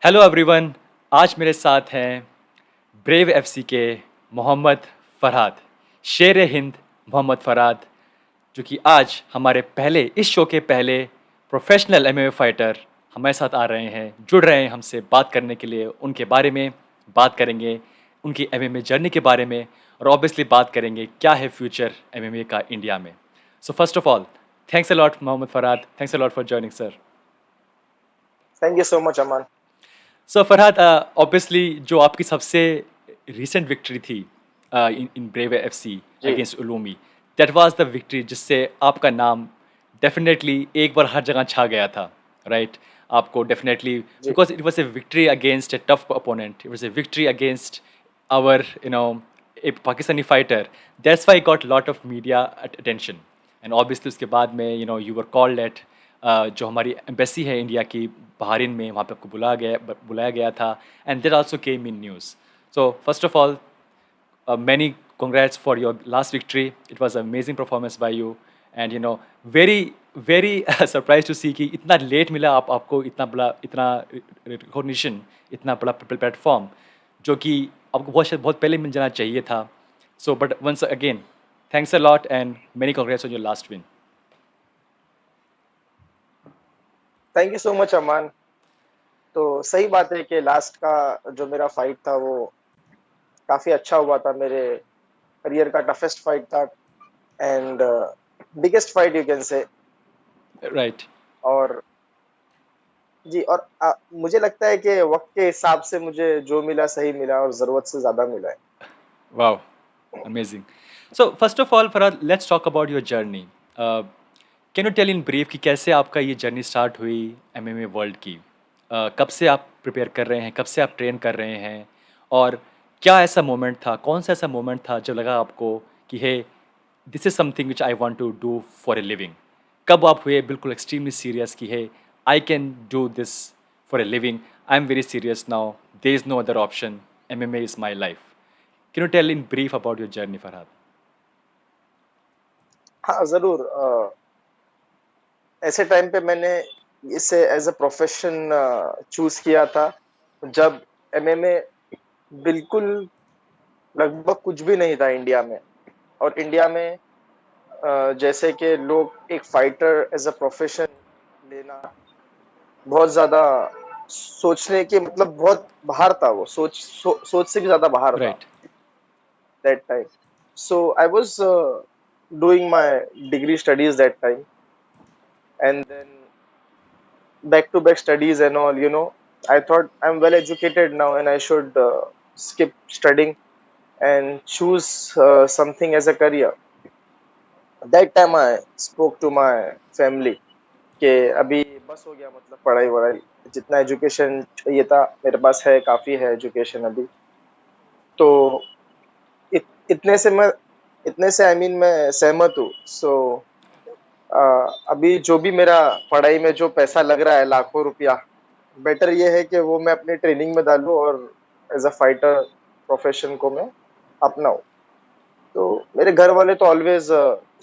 Hello everyone. आज मेरे साथ हैं ब्रेव एफसी के मोहम्मद फरहाद, शेर हिंद मोहम्मद फरहाद, जो कि आज हमारे पहले इस शो के पहले प्रोफेशनल एमएमए फाइटर हमारे साथ आ रहे हैं, जुड़ रहे हैं हमसे बात करने के लिए। उनके बारे में बात करेंगे, उनकी एमएमए जर्नी के बारे में, और ऑब्वियसली बात करेंगे क्या है फ्यूचर एमएमए का इंडिया में। So first of all, thanks a lot Mohammad Farhad, thanks a lot for joining sir. Thank you so much, Aman. So Farhad, obviously जो आपकी सबसे रिसेंट विक्ट्री थी इन इन ब्रेव एफसी जी अगेंस्ट उलूमी, दैट वाज द विक्ट्री जिससे आपका नाम definitely एक बार हर जगह छा गया था, राइट? आपको definitely ji because it was a victory against a tough opponent, it was a victory against our a Pakistani fighter. That's why I got a lot of media attention. And obviously उसके बाद में you were called at जो हमारी embassy है India की Bahrain में, वहाँ पे आपको बुलाया गया था, and that also came in news. So first of all, many congrats for your last victory. It was an amazing performance by you, and very surprised to see कि इतना लेट मिला आपको इतना रिकॉग्निशन, इतना बड़ा प्लेटफॉर्म, जो कि आपको बहुत पहले मिल जाना चाहिए था. So but once again, thanks a lot and many congrats on your last win. Thank you so much Aman. तो सही बात है कि लास्ट का जो मेरा फाइट था वो काफी अच्छा हुआ था। मेरे करियर का टफेस्ट फाइट था and biggest fight you can say. Right. और जी और मुझे लगता है कि वक्त के हिसाब से मुझे जो मिला सही मिला और जरूरत से ज्यादा मिला है। Wow, amazing. So first of all, Farhad, let's talk about your journey. Uh, can you tell in brief कि कैसे आपका ये जर्नी स्टार्ट हुई एमएमए वर्ल्ड की? कब से आप प्रिपेयर कर रहे हैं, कब से आप ट्रेन कर रहे हैं, और क्या ऐसा मोमेंट था, कौन सा ऐसा मोमेंट था जब लगा आपको कि hey, this is something which I want to do for a living? कब आप हुए बिल्कुल एक्सट्रीमली सीरियस कि hey, I can do this for a living, I am very serious now, there is no other option, MMA is my life? Can you tell in brief about your journey, Farhad? हाँ जरूर। ऐसे time पे मैंने इसे as a profession choose किया था जब MMA बिल्कुल लगभग कुछ भी नहीं था इंडिया में। और इंडिया में जैसे कि लोग एक फाइटर एज अ प्रोफेशन लेना बहुत ज्यादा सोचने के मतलब बहुत बाहर था। वो सोच से भी ज्यादा बाहर था right. That time. So I was doing my degree studies that time and then back to back studies and all, I thought I'm well educated now and I should skip studying and choose something as a career. That time I spoke to my family कि अभी बस हो गया, मतलब पढ़ाई वढ़ाई जितना education चाहिए था मेरे पास है, काफी है एजुकेशन अभी। तो इतने से आई मीन मैं सहमत हूँ। सो अभी जो भी मेरा पढ़ाई में जो पैसा लग रहा है लाखों रुपया, बेटर ये है कि वो मैं अपने ट्रेनिंग में डालूं और एज अ फाइटर प्रोफेशन को मैं अपनाऊं। तो मेरे घर वाले तो ऑलवेज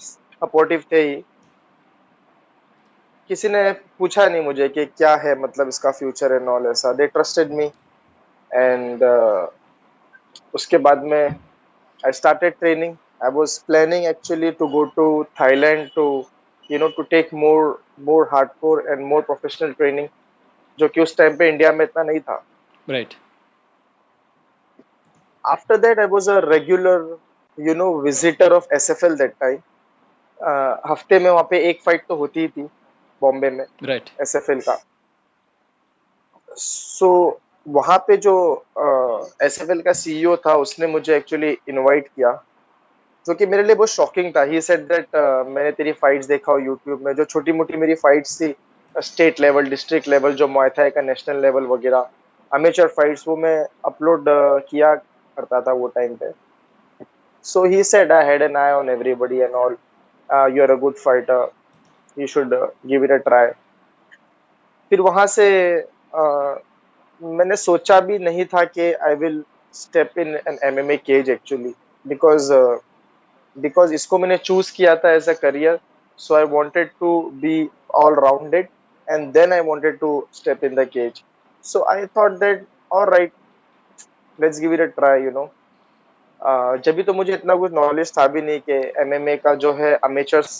सपोर्टिव थे ही। किसी ने पूछा नहीं मुझे कि क्या है मतलब इसका फ्यूचर एंड ऑल, ऐसा दे ट्रस्टेड मी एंड उसके बाद में I started training. I was planning actually to go to Thailand to to take more hardcore and more professional training, जो कि उस टाइम पे इंडिया में इतना नहीं था। Right. After that, I was a regular, visitor of SFL that time. हफ्ते में वहाँ पे एक फाइट तो होती ही थी बॉम्बे में, राइट. एसएफएल का। सो वहाँ पे जो एसएफएल का सीईओ था उसने मुझे एक्चुअली इनवाइट किया, जो कि मेरे लिए बहुत शॉकिंग था। ही सेड दैट मैंने तेरी फाइट्स देखा हो यूट्यूब में, जो छोटी मोटी मेरी फाइट्स थी, स्टेट लेवल, डिस्ट्रिक्ट लेवल, जो मुआय थाई का नेशनल लेवल वगैरह, अमेचर फाइट्स, वो मैं अपलोड किया करता था वो टाइम पे। So he said, I had an eye on everybody and all. You're a good fighter. You should give it a try. फिर वहां से मैंने सोचा भी नहीं था कि I will step in an MMA cage actually, because because इसको मैंने चूज किया था as a career. So I wanted to be all rounded and then I wanted to step in the cage. So I thought that all right, let's give it a try, you know. जब भी तो मुझे इतना कुछ knowledge था भी नहीं कि एमएमए का जो है अमेचर्स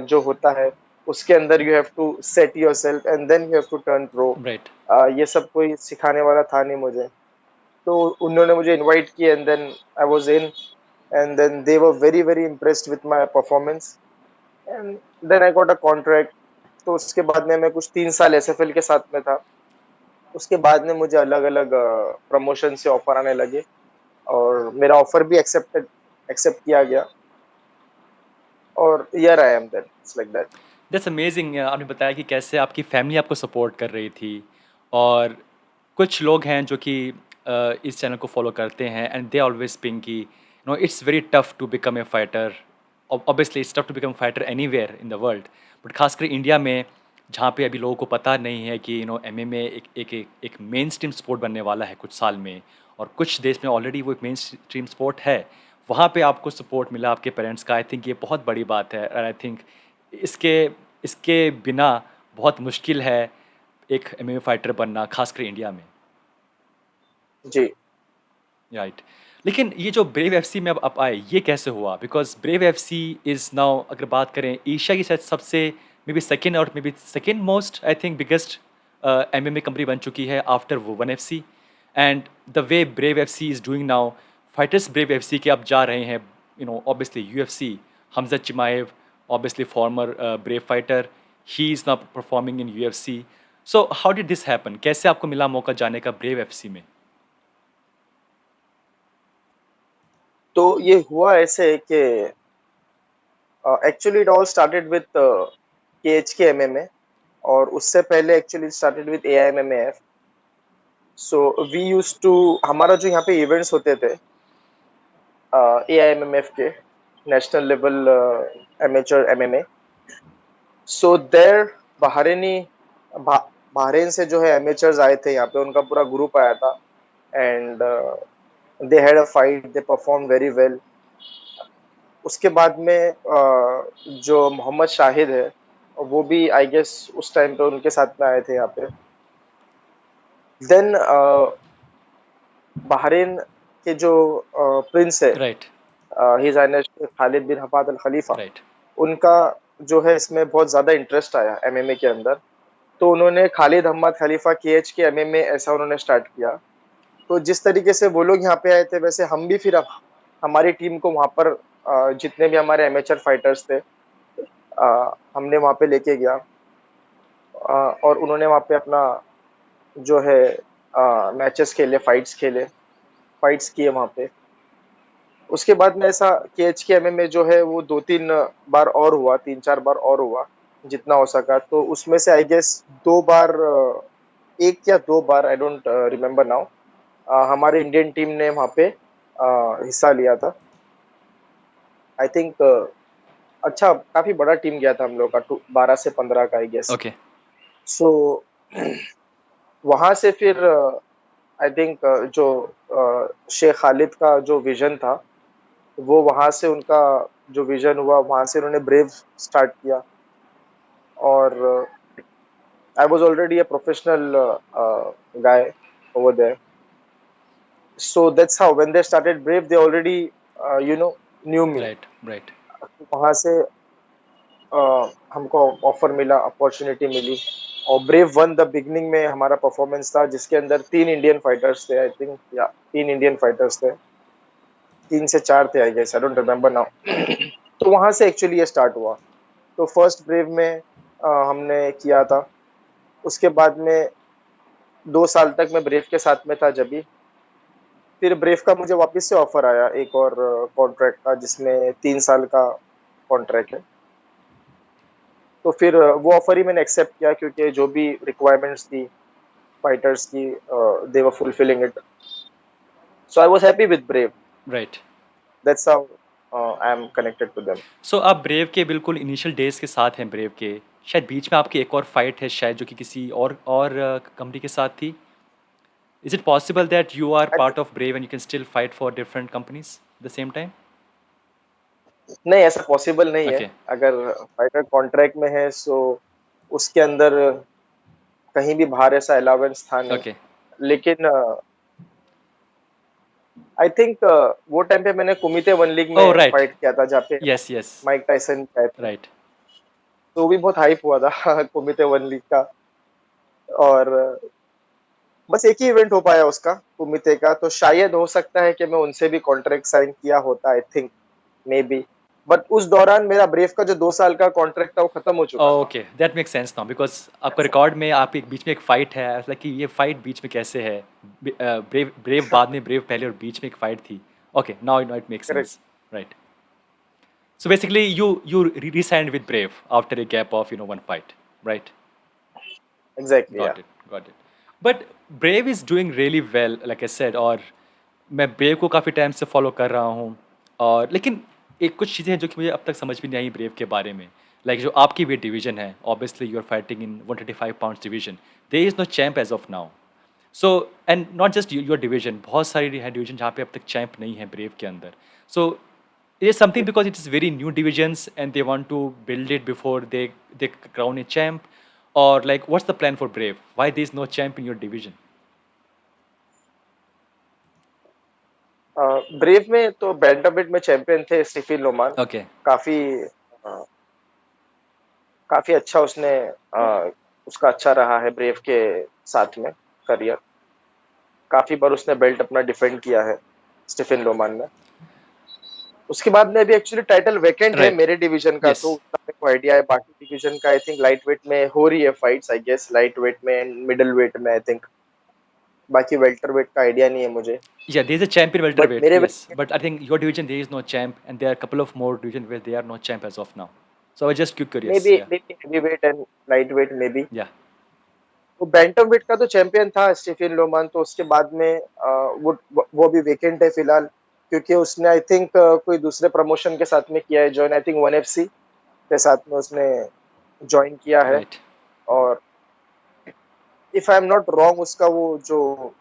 जो होता है उसके अंदर you have to set yourself and then you have to turn pro. Right. ये सब कोई सिखाने वाला था नहीं मुझे। तो उन्होंने मुझे इनवाइट किया and then I was in and then they were very very impressed with my performance and then I got a contract. तो उसके बाद में मैं कुछ 3 साल एसएफएल के साथ में था। उसके बाद में मुझे अलग अलग प्रमोशन से ऑफर आने लगे और मेरा ऑफर भी एक्सेप्ट किया गया और here I am then it's like that. That's amazing. आपने बताया कि कैसे आपकी फैमिली आपको सपोर्ट कर रही थी, और कुछ लोग हैं जो कि इस चैनल को फॉलो करते हैं एंड दे ऑलवेज पिंग कि no it's very tough to become a fighter. Obviously it's tough to become fighter anywhere in the world, but खासकर इंडिया में जहाँ पे अभी लोगों को पता नहीं है कि एमएमए एक मेन स्ट्रीम स्पोर्ट बनने वाला है कुछ साल में, और कुछ देश में ऑलरेडी वो एक मेन स्ट्रीम स्पोर्ट है। वहाँ पे आपको सपोर्ट मिला आपके पेरेंट्स का, आई थिंक ये बहुत बड़ी बात है। और आई थिंक इसके इसके बिना बहुत मुश्किल है एक एमएमए फाइटर बनना, खासकर इंडिया में। जी। राइट। लेकिन ये जो ब्रेव एफसी में अब आप आए, ये कैसे हुआ? Because brave FC is now, अगर बात करें, एशिया की शायद सबसे मे बी सेकेंड और may be second most I think biggest MMA company बन चुकी है आफ्टर वो one FC. And the way brave FC is doing now, fighters brave FC के अब जा रहे हैं, obviously UFC, Hamza चिमाएव, obviously former brave fighter, he is now performing in UFC. So how did this happen? कैसे आपको मिला मौका जाने का ब्रेव एफसी में? तो ये हुआ ऐसे कि actually it all started with KHK MMA और उससे पहले actually started with AIMMF. So we used to, हमारा जो यहाँ पे इवेंट्स होते थे एआईएमएमएफ के national level amateur MMA, so there Bahraini Bahrain से जो है एमेचर्स आए थे यहाँ पे, उनका पूरा ग्रुप आया था and they had a fight, they perform very well. उसके बाद में जो मोहम्मद शाहिद है वो भी आई गेस उस टाइम पे उनके साथ में आए थे यहाँ पे। देन बहरीन के जो प्रिंस है राइट। हिज हाइनेस खालिद बिन हफाद अल खलीफा, राइट। उनका जो है इसमें बहुत ज्यादा इंटरेस्ट आया एमएमए के अंदर। तो उन्होंने खालिद अहमद खलीफा केएच के एमएमए ऐसा उन्होंने स्टार्ट किया। तो जिस तरीके से वो लोग यहाँ पे आए थे वैसे हम भी फिर हमारी टीम को वहाँ पर जितने भी हमारे एमेचर फाइटर्स थे हमने वहाँ पे लेके गया और उन्होंने वहाँ पे अपना जो है मैचेस खेले, फाइट्स किए वहाँ पे। उसके बाद में ऐसा केएच के एमएमए जो है वो 2-3 बार और हुआ, 3-4 बार और हुआ जितना हो सका। तो उसमें से आई गेस 2 बार, 1 या 2 बार, आई डोंट रिमेम्बर नाउ, हमारे इंडियन टीम ने वहाँ पे हिस्सा लिया था। आई थिंक अच्छा काफी बड़ा टीम गया था हम लोग का, 12 से 15 का आई गेस। ओके। सो वहां से फिर आई थिंक जो शेख खालिद का जो विजन था वो वहां से उनका जो विजन हुआ वहां से उन्होंने ब्रेव स्टार्ट किया और I was already a professional guy over there. So that's how when they started Brave they already you know knew me. Right. Right. वहां से हमको ऑफर मिला, अपॉर्चुनिटी मिली और ब्रेव वन द बिगनिंग में हमारा performance था जिसके अंदर 3 इंडियन फाइटर्स थे आई थिंक, या 3 इंडियन फाइटर्स थे, 3 से 4 थे I guess, I don't remember now. तो वहां से एक्चुअली ये स्टार्ट हुआ। तो फर्स्ट ब्रेव में हमने किया था। उसके बाद में 2 साल तक मैं ब्रेव के साथ में था जब भी। फिर ब्रेव का मुझे वापस से ऑफर आया एक और कॉन्ट्रैक्ट का जिसमें 3 साल का कॉन्ट्रैक्ट है। तो फिर वो ऑफर ही मैंने एक्सेप्ट किया क्योंकि जो भी रिक्वायरमेंट्स थी फाइटर्स की they were fulfilling it. So I was happy with Brave. Right. That's how I am connected to them. So आप ब्रेव के बिल्कुल इनिशियल डेज के साथ हैं ब्रेव के। शायद बीच में आपकी एक और फाइट है शायद, जो कि किसी और कंपनी के साथ थी। Is it possible that you are part of Brave and you can still fight for different companies the same time? नहीं, ऐसा पॉसिबल नहीं है। ओके। अगर फाइटर कॉन्ट्रैक्ट में है सो उसके अंदर कहीं भी बाहर ऐसा अलाउंस था नहीं। Okay. लेकिन आई थिंक वो टाइम पे मैंने कुमिते वन लीग Oh, में right. फाइट किया था, जहाँ पे Yes, yes. माइक टाइसन आए थे। Right. तो वो भी बहुत हाइप हुआ था कुमिते वन लीग का। और बस एक ही इवेंट हो पाया उसका, कुमिते का। तो शायद हो सकता है कि मैं उनसे भी कॉन्ट्रैक्ट साइन किया होता, I think, may be. But उस दौरान मेरा ब्रेव का जो 2 साल का कॉन्ट्रैक्ट था वो खत्म हो चुका था। Okay, that make sense now because आपका रिकॉर्ड में आप एक बीच में एक फाइट है, लाइक कि ये फाइट बीच में कैसे है? ब्रेव ब्रेव बाद में, ब्रेव पहले और बीच में एक फाइट थी। Okay, now it makes correct. Sense, right. So basically you re-signed with Brave after a gap of, 1 fight, right? Exactly या। Got it, got it. But Brave is doing really well, like I said, और मैं brave को काफ़ी time से follow कर रहा हूँ। और लेकिन एक कुछ चीज़ें हैं जो कि मुझे अब तक समझ भी नहीं आई ब्रेव के बारे में। लाइक जो आपकी वेट डिवीजन है, obviously you are fighting in 135 pounds division, there is no champ as of now. So and not just your division, बहुत सारी है डिवीजन जहाँ पे अब तक चैम्प नहीं है ब्रेव के अंदर। सो it is something because it is very new divisions and they want to build it before they crown a champ, or like what's the plan for Brave? Why there is no champ in your division? Brave में तो बैंtamweight में champion थे Stephen लोमान। Okay, काफी अ, काफी अच्छा उसने उसका अच्छा रहा है ब्रेव के साथ में करियर। काफी बार उसने बेल्ट अपना डिफेंड किया है स्टीफन लोमान ने। उसके बाद में अभी एक्चुअली टाइटल वैकेंट है right. मेरे डिवीजन का, तो Yes. उतना मेरे को आइडिया है। बाकी डिवीजन का आई थिंक लाइट वेट में हो रही है fights, I guess light weight में एंड मिडल वेट में, आई थिंक। बाकी वेल्टर वेट का आइडिया नहीं है मुझे। Yeah, there is a champ in but welterweight. मेरे Yes, but I think your division there is no champ, and there are a couple of more division where they are no champ as of now. So I was just may curious. Be Yeah, heavy weight and light weight में भी। yeah, वो bantam wait का तो champion था Stephen लोमान, तो उसके बाद में वो भी वेकेंट है फिलहाल। क्योंकि उसने आई थिंक कोई दूसरे प्रमोशन के साथ में किया है join, I think one FC के साथ में उसने ज्वाइन किया है। right. और if I am not wrong, उसका वो जो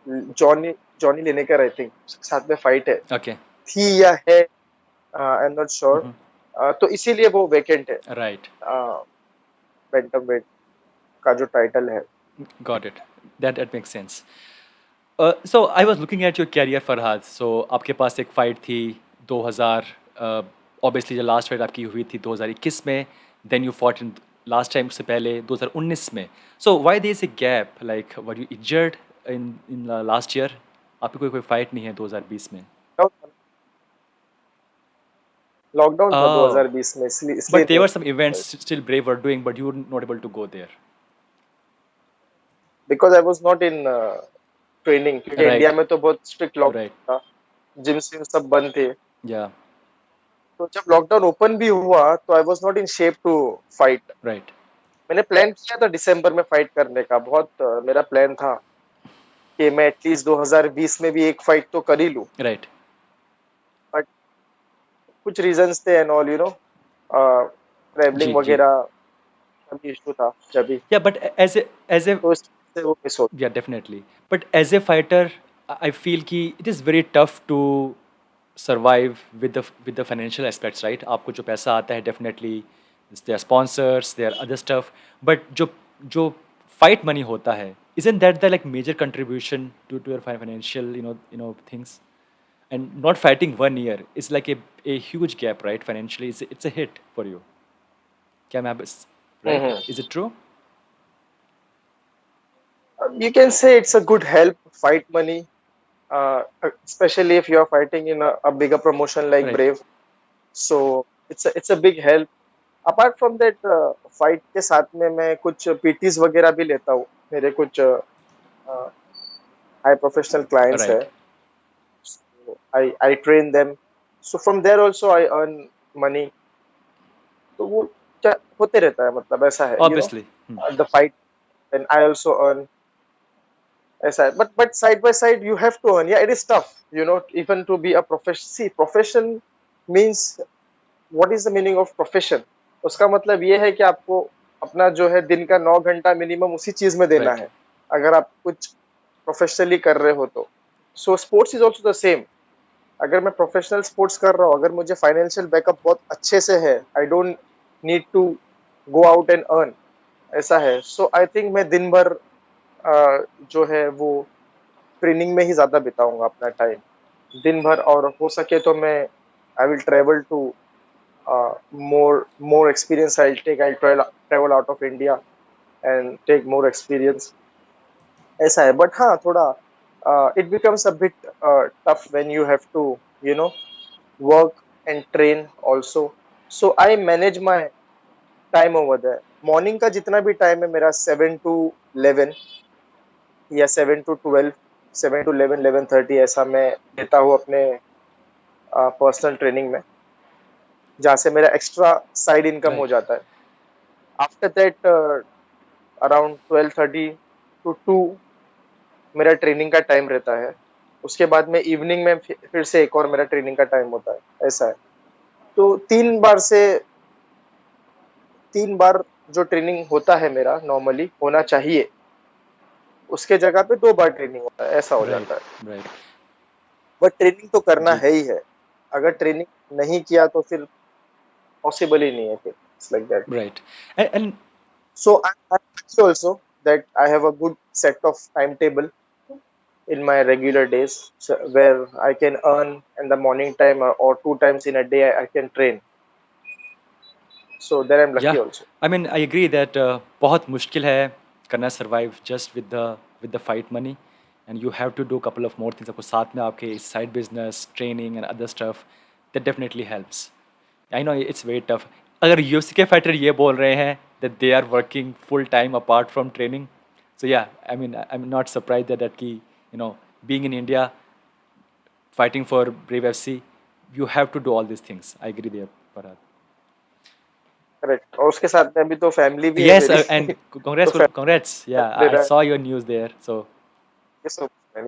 Johnny Johnny Lineker I think उसके साथ में फाइट है, Okay. थी या है, I am not sure. Mm-hmm. तो इसीलिए वो वेकेंट है Right. बैंटम वेट का जो टाइटल है। Got it. That makes sense. So I was looking at your career Farhad. So आपके पास एक फाइट थी 2000, ऑब्वियसली जो लास्ट फाइट आपकी हुई थी 2021 में, then you fought in last time से पहले 2019 में। So why there is a gap, like were you injured in last year? आपकी कोई कोई फाइट नहीं है 2020 में? लॉकडाउन था Oh, 2020 में, इसलिए इसलिए but there नहीं। were some events still Brave were doing, but you were not able to go there. Because I was not in training, क्योंकि इंडिया Right, में तो बहुत स्ट्रिक्ट right, लॉकडाउन था। जिम सिम सब बंद थे। yeah, तो जब लॉकडाउन ओपन भी हुआ तो I was not in shape to fight. right, मैंने प्लान किया था दिसंबर में फाइट करने का, बहुत मेरा प्लान था कि मैं एटलीस्ट 2020 में भी एक फाइट तो कर ही लूं। right. बट कुछ रीजंस थे एंड ऑल, ट्रैवलिंग जी, जी. वगैरह का भी इशू था जब भी। Yeah, but as a तो इस वजह से वो मिस हो Yeah, definitely. But as a fighter, I feel कि it is very tough to survive with the financial aspects, right? आपको जो पैसा आता है definitely there are sponsors, there are other stuff. But जो fight money होता है, isn't that the like major contribution to your financial things? And not fighting 1 year is like a huge gap, right? Financially, it's a hit for you. क्या मैं right? गया। Is it true? You can say it's a good help, fight money, especially if you are fighting in a bigger promotion like Right, Brave. So it's a big help. Apart from that, fight के साथ में मैं कुछ PTs वगैरह भी लेता हूँ। मेरे कुछ हाई प्रोफेशनल क्लाइंट्स है, right. so I train them. So from there also I earn money. तो वो होते रहता है, मतलब ऐसा है, Obviously. Hmm. The fight and I also earn, ऐसा है। But side by side you have to earn, या it is tough, even to be a profession. See profession means, what is the meaning of profession? उसका मतलब ये है कि आपको अपना जो है दिन का 9 घंटा मिनिमम उसी चीज में देना Right. है, अगर आप कुछ प्रोफेशनली कर रहे हो तो। So sports is also the same. अगर मैं प्रोफेशनल स्पोर्ट्स कर रहा हूँ, अगर मुझे फाइनेंशियल बैकअप बहुत अच्छे से है, I don't need to go out and earn, ऐसा है। सो आई थिंक मैं दिन भर जो है वो ट्रेनिंग में ही ज्यादा बिताऊंगा अपना टाइम दिन भर, और हो सके तो मैं I will travel to more experience I'll take. I'll travel out of India and take more experience. ऐसा है, बट हाँ थोड़ा it becomes a bit tough when you have to you know work and train also. So I manage my time over there. Morning का जितना भी time है मेरा 7 to 11 या 7 to 12, 7 to 11, 11:30 ऐसा मैं देता हूँ अपने पर्सनल ट्रेनिंग में, जहाँ से मेरा एक्स्ट्रा साइड इनकम हो राइट, जाता है. आफ्टर दैट अराउंड 12:30 to 2 मेरा ट्रेनिंग का टाइम रहता है. उसके बाद में इवनिंग में फिर से एक और मेरा ट्रेनिंग का टाइम होता है. ऐसा है. तो 3 बार जो ट्रेनिंग होता है मेरा नॉर्मली होना चाहिए, उसके जगह पे 2 बार ट्रेनिंग होता है. ऐसा हो राइट, जाता है. राइट, बट ट्रेनिंग तो करना जी, है ही है. अगर ट्रेनिंग नहीं किया तो फिर पॉसिबल ही नहीं है. फिर it's like that. Right and So I'm happy also that I have a good set of timetable in my regular days, so where I can earn in the morning time, or 2 times in a day I can train. So there I'm या lucky also. I mean I agree that बहुत मुश्किल है करना survive just with the fight money and you have to do couple of more things आपको साथ में आपके side business training and other stuff that definitely helps I know it's very tough अगर UFC के फाइटर ये बोल रहे हैं that they are working full time apart from training so या I am not surprise that कि being in India fighting for Brave FC, you have to do all these things. I agree there, Farhad. Correct. और उसके साथ में अभी तो family भी है Yes, मेरी. and तो congrats, family congrats. Yeah, they I रहा saw your news there. So है.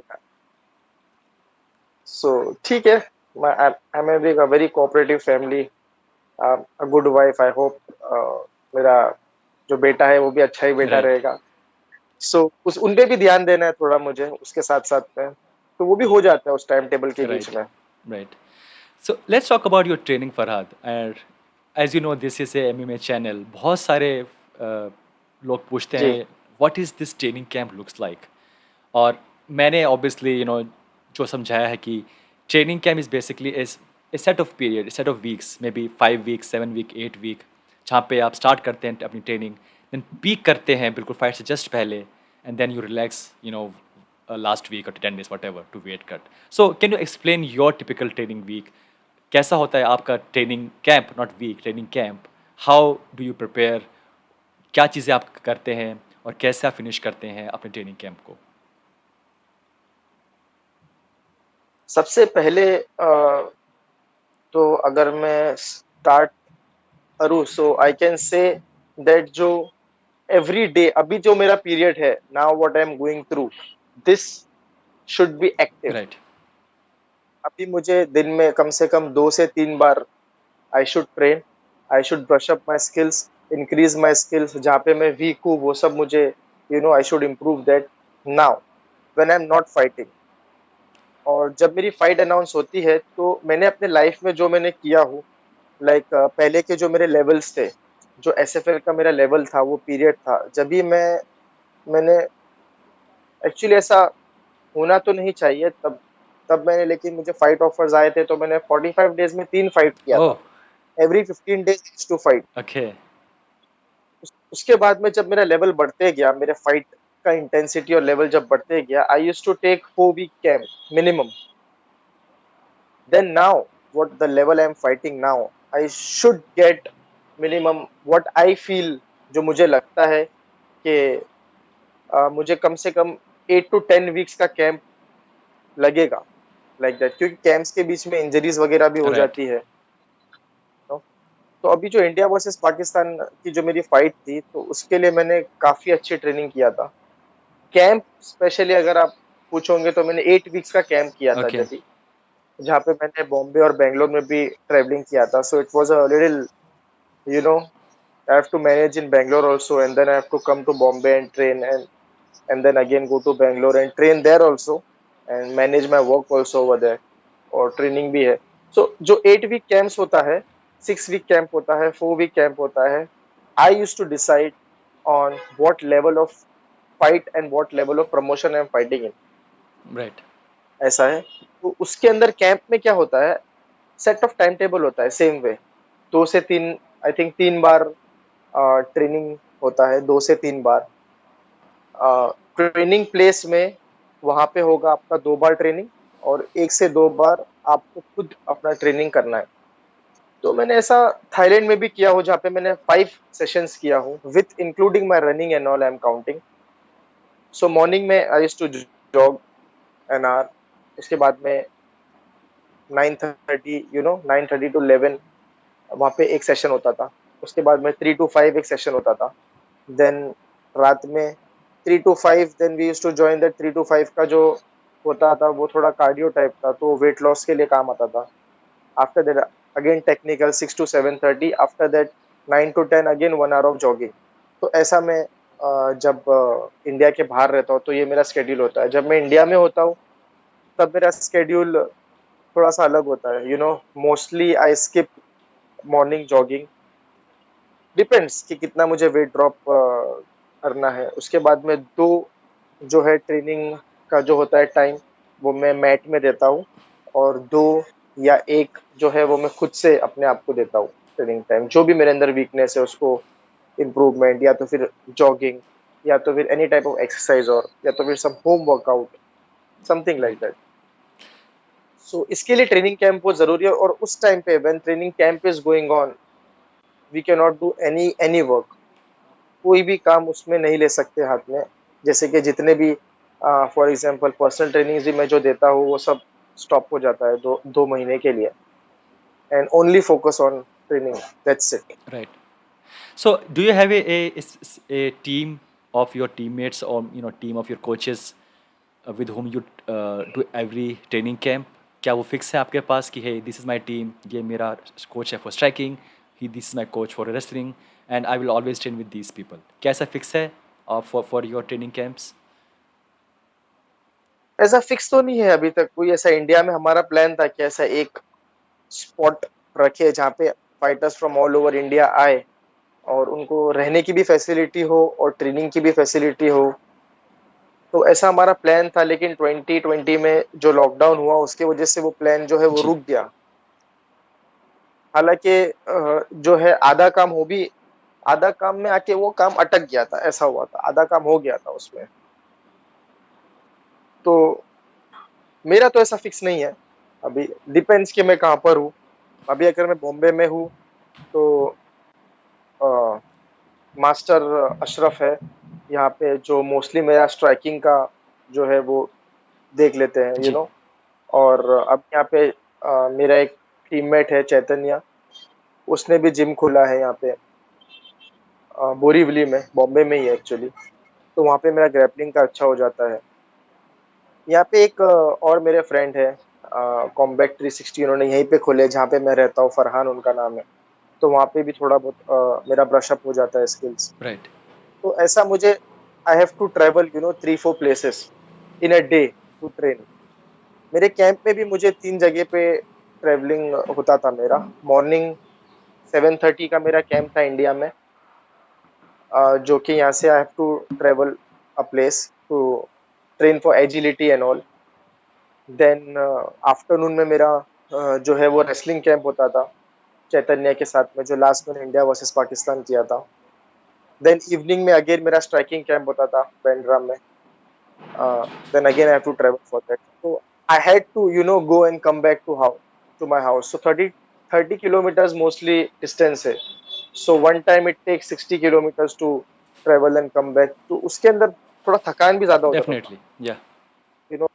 सो ठीक है. I am having a very cooperative family, a good wife. I hope मेरा जो बेटा है वो भी अच्छा ही बेटा right, रहेगा. सो उस उन पे भी ध्यान देना है थोड़ा मुझे उसके साथ साथ में, तो वो भी हो जाता है उस टाइम टेबल के बीच right, में. right. So let's talk about your training, Farhad. And as you know, this is a MMA channel. बहुत सारे लोग पूछते जी. हैं, what is this training camp looks like? और मैंने obviously जो समझाया है कि training camp is basically is a set of period, a set of weeks, maybe 5 weeks, 7 week, 8 week, जहाँ पे आप start करते हैं अपनी training, then peak करते हैं बिल्कुल fight से just पहले, and then you relax, last week or 10 days, whatever, to weight cut. So can you explain your typical training week? कैसा होता है आपका training camp, not week, training camp? How do you prepare? क्या चीज़ें आप करते हैं और कैसे आप फिनिश करते हैं अपने ट्रेनिंग कैंप को? सबसे पहले तो अगर मैं स्टार्ट करूँ, सो आई कैन से दैट जो एवरी डे अभी जो मेरा पीरियड है now what I am going through, this should be active. Right, अभी मुझे दिन में कम से कम 2 से 3 बार I should train. I should brush up my skills, increase my skills. जहाँ पे मैं वीक हूँ वो सब मुझे I should improve that. Now when I am not fighting, और जब मेरी फाइट अनाउंस होती है, तो मैंने अपने लाइफ में जो मैंने किया हूँ, लाइक पहले के जो मेरे लेवल्स थे, जो एसएफएल का मेरा लेवल था, वो पीरियड था जब भी मैंने एक्चुअली ऐसा होना तो नहीं चाहिए तब तब मैंने, लेकिन मुझे फाइट ऑफर्स आए थे तो मैंने 45 डेज में 3 फाइट किया ओह, था. Every 15 days to fight. Okay, उसके बाद में जब मेरा लेवल बढ़ते गया, मेरे फाइट का इंटेंसिटी और लेवल जब बढ़ते गया, I used to take 4 week camp minimum. Then now what the level I am fighting now, I should get minimum what I feel, जो मुझे लगता है कि मुझे कम से कम 8 to 10 वीक्स का कैंप लगेगा, लाइक दैट. क्योंकि कैंप्स के बीच में इंजरीज वगैरह भी हो राइट, जाती है. तो अभी जो इंडिया वर्सेस पाकिस्तान की जो मेरी फाइट थी, तो उसके लिए मैंने काफी अच्छी ट्रेनिंग किया था. कैंप स्पेशली अगर आप पूछोगे तो मैंने 8 वीक्स का कैंप किया था, ओके, जब भी जहाँ पे मैंने बॉम्बे और बेंगलोर में भी ट्रेवलिंग किया था. So it was a little you know I have to manage in Bangalore also, and then I have to come to Bombay and train, and then again go to Bangalore and train there also, and manage my work also over there, और training भी है. सो जो 8 week camps होता है, 6 week camp होता है, 4 week camp होता है, I used to decide on what level of fight and what level of promotion I'm fighting in. Right. ऐसा है। तो उसके अंदर कैंप में क्या होता है, सेट ऑफ टाइम टेबल होता है सेम वे। 2 से 3, आई थिंक 3 बार ट्रेनिंग होता है, 2 से 3 बार। ट्रेनिंग प्लेस में वहां पे होगा आपका 2 बार ट्रेनिंग, और 1 से 2 बार आपको खुद अपना ट्रेनिंग करना है। तो मैंने ऐसा थाईलैंड में भी किया हो, जहाँ पे मैंने 5 सेशंस किया हूँ with including my running and all, I am counting. So morning में I used to jog an hour, उसके बाद में 9:30, 9:30 to 11 वहाँ पे एक सेशन होता था। उसके बाद में 3 to 5 एक सेशन होता था। देन रात में 3 to 5, then we used to join that 3 to 5 का जो होता था वो थोड़ा कार्डियो टाइप था, तो वेट लॉस के लिए काम आता था। After that again technical 6 to 7:30, after that 9 to 10 again 1 hour of jogging. तो ऐसा मैं जब इंडिया के बाहर रहता हूँ तो ये मेरा स्केड्यूल होता है। जब मैं इंडिया में होता हूँ तब मेरा स्केड्यूल थोड़ा सा अलग होता है। Mostly I skip morning jogging, depends कि कितना मुझे वेट ड्रॉप करना है। उसके बाद में दो जो है ट्रेनिंग का जो होता है टाइम, वो मैं मैट में देता हूँ, और 2 या 1 जो है वो मैं खुद से अपने आप को देता हूँ ट्रेनिंग टाइम। जो भी मेरे अंदर वीकनेस है उसको इम्प्रूवमेंट, या तो फिर जॉगिंग, या तो फिर एनी टाइप ऑफ एक्सरसाइज, और या तो फिर some home workout, something like Right. That. So इसके लिए ट्रेनिंग कैंप बहुत जरूरी है। और उस टाइम पे when training camp is going on, we can not do any work. कोई भी काम उसमें नहीं ले सकते हाथ में। जैसे कि जितने भी फॉर एग्जांपल पर्सनल ट्रेनिंग भी मैं जो देता हूँ वो सब स्टॉप हो जाता है 2 महीने के लिए, and only focus on training, that's it. Right. So, do you have a team of your teammates, or team of your coaches with whom you do every training camp? क्या वो फिक्स है आपके पास कि hey, this is my team, ये मेरा coach है for striking, this is my coach for wrestling, and I will always train with these people? क्या ऐसा फिक्स है for your training camps? ऐसा फिक्स तो नहीं है अभी तक कोई ऐसा। इंडिया में हमारा प्लान था कि ऐसा एक स्पॉट रखे जहाँ पे fighters from all over India आए, और उनको रहने की भी फैसिलिटी हो और ट्रेनिंग की भी फैसिलिटी हो। तो ऐसा हमारा प्लान था, लेकिन 2020 में जो लॉकडाउन हुआ उसके वजह से वो प्लान जो है वो जी। रुक गया। हालांकि जो है आधा काम में आके वो काम अटक गया था, ऐसा हुआ था, आधा काम हो गया था उसमें। तो मेरा तो ऐसा फिक्स नहीं है अभी, डिपेंड्स कि मैं कहाँ पर हूँ। अभी अगर मैं बॉम्बे में हूँ तो मास्टर अशरफ है यहाँ पे, जो मोस्टली मेरा स्ट्राइकिंग का जो है वो देख लेते हैं जी। और अब यहाँ पे मेरा एक टीममेट है चैतन्य, उसने भी जिम खोला है यहाँ पे बोरीवली में, बॉम्बे में ही है एक्चुअली। तो वहाँ पे मेरा ग्रैपलिंग का अच्छा हो जाता है। यहाँ पे एक और मेरे फ्रेंड है कॉम्बैट 360, उन्होंने यहीं पे खोले जहाँ पे मैं रहता हूँ, फरहान उनका नाम है। तो वहाँ पे भी थोड़ा बहुत मेरा ब्रशअप हो जाता है स्किल्स। राइट। तो ऐसा मुझे, I have to travel 3-4 places in a day to train. मेरे कैंप में भी मुझे 3 जगह पे ट्रेवलिंग होता था मेरा। मॉर्निंग 7:30 का मेरा कैंप था इंडिया में, जो कि यहाँ से I have to travel a place to train for agility and all. Then afternoon में मेरा जो है वो रेसलिंग कैंप होता था चैतन्य के साथ में, जो लास्ट में इंडिया वर्सेस पाकिस्तान किया था। देन इवनिंग में अगेन मेरा स्ट्राइकिंग कैंप होता था बैंड्रा में। Then again I have to travel for that. So I had to, go and come back to my house. So 30 kilometers mostly distance है. So one time it takes 60 kilometers to travel and come back. तो उसके अंदर थोड़ा थकान भी ज्यादा हो जाता था। डेफिनेटली या। यू नो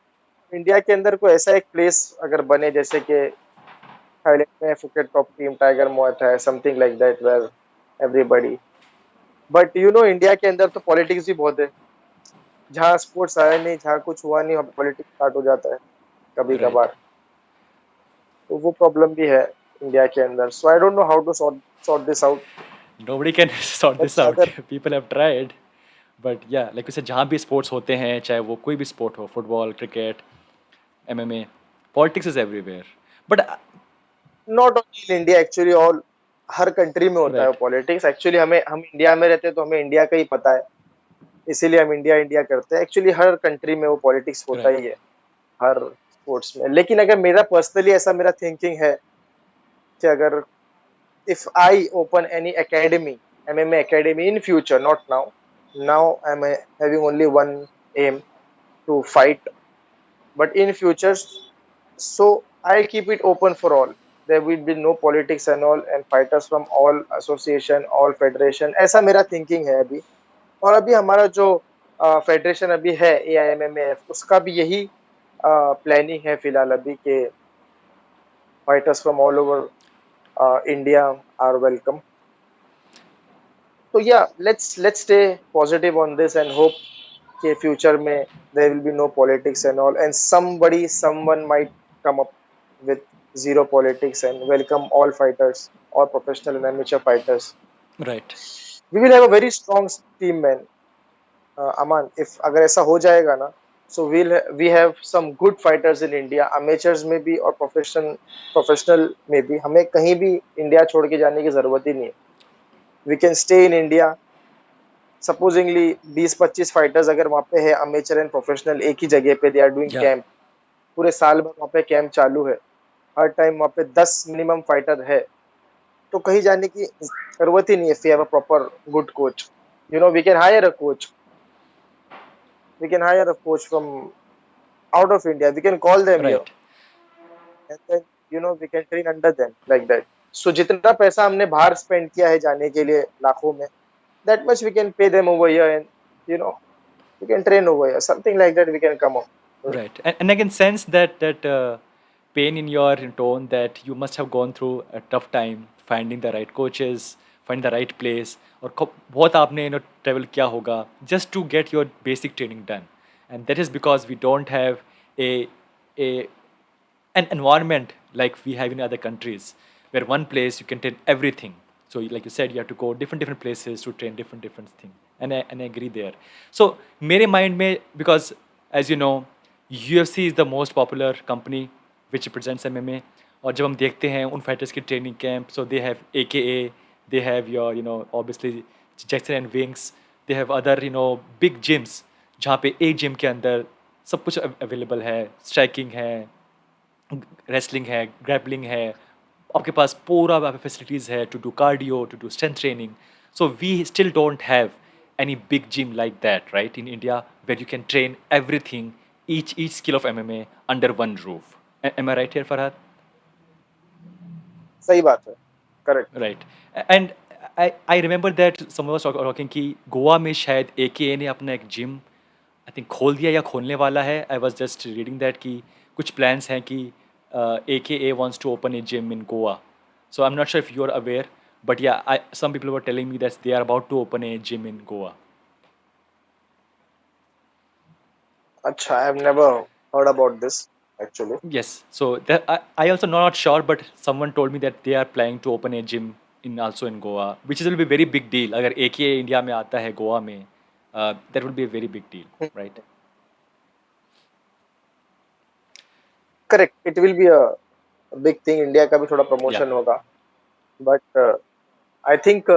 इंडिया के अंदर कोई ऐसा एक प्लेस अगर बने, जैसे कि थाईलैंड में फुकेट टॉप टीम टाइगर मुay Thai, something like that, where everybody. But India के अंदर तो पॉलिटिक्स भी बहुत है। जहाँ स्पोर्ट्स आया नहीं, जहाँ कुछ हुआ नहीं, वहाँ पॉलिटिक्स स्टार्ट हो जाता है कभी राइट। कभार। तो वो प्रॉब्लम भी है इंडिया के अंदर। So I don't know how to sort this out. Nobody can sort this but out. अगर People have tried. बट या लाइक वैसे जहाँ भी स्पोर्ट्स होते हैं, चाहे वो कोई भी स्पोर्ट हो, football, cricket, MMA, politics is everywhere. But not only in India actually, all her country में होता है Right. पॉलिटिक्स। एक्चुअली हम इंडिया में रहते हैं तो हमें इंडिया का ही पता है, इसीलिए हम इंडिया इंडिया करते हैं। एक्चुअली हर कंट्री में वो पॉलिटिक्स होता Right. ही है, हर स्पोर्ट्स में। लेकिन अगर मेरा पर्सनली ऐसा मेरा थिंकिंग है कि अगर if I open any academy, MMA academy in future, not now. Now I'm having only one aim to fight, but in future, so I'll keep it open for all. There will be no politics and all, and fighters from all association, all federation. ऐसा मेरा thinking है अभी। और अभी हमारा जो federation अभी है AIMMAF, उसका भी यही प्लानिंग है फिलहाल अभी के fighters from all over India are welcome. So yeah, let's stay positive on this and hope कि future में there will be no politics and all, and someone might come up with zero politics and welcome all fighters, all professional and amateur fighters. Right. We will have a very strong team, man. Aman, if अगर ऐसा हो जाएगा ना, so we have some good fighters in India, amateurs में भी और professional में भी। हमें कहीं भी इंडिया छोड़ के जाने की जरूरत ही नहीं है। We can stay in India. Supposedly 20-25 fighters अगर वहाँ पे है, अमेचर एंड प्रोफेशनल एक ही जगह पे, they are doing Yeah. Camp, पूरे साल भर वहाँ पे कैंप चालू है, हर टाइम वहाँ पे 10 मिनिमम फाइटर है, तो कहीं जाने की जरूरत ही नहीं है। If you have a proper good coach, you know, we can hire a coach from out of India, we can call them here Right. And then we can train under them like that. So जितना पैसा हमने बाहर spend किया है जाने के लिए लाखों में, that much we can pay them over here, and you know we can train over here, something like that we can come up. Right. And I can sense that pain in your tone, that you must have gone through a tough time finding the right coaches, find the right place, और बहुत आपने travel किया होगा just to get your basic training done, and that is because we don't have a a an environment like we have in other countries, where one place you can train everything. So like you said, you have to go different places to train different things, and I agree there. So मेरे mind में, because as you know, UFC is the most popular company which represents MMA, और जब हम देखते हैं उन fighters की training camp, so they have AKA, they have your obviously Jackson and Wings, they have other big gyms, जहाँ पे एक gym के अंदर सब कुछ available है, striking है, रेसलिंग है, ग्रैपलिंग है, आपके पास पूरा फैसिलिटीज़ है to do cardio, to do strength training. So we still don't have any big gym like that, right, in India, where you can train everything, each skill of MMA under one roof. Am I right here, Farhad? सही बात है, correct. Right. And I remember that someone was talking कि गोवा में शायद AKA ने अपना एक gym I think खोल दिया या खोलने वाला है. I was just reading that कि कुछ प्लान्स हैं कि AKA wants to open a gym in Goa. So I'm not sure if you're aware, but yeah, some people were telling me that they are about to open a gym in Goa. अच्छा, I have never heard about this actually. Yes, so that I also not sure, but someone told me that they are planning to open a gym in also in Goa, which is will be very big deal. अगर AKA India में आता है गोवा में, that would be a very big deal, right? Correct, it will be a big thing, India का भी थोड़ा Yeah, promotion होगा। But I think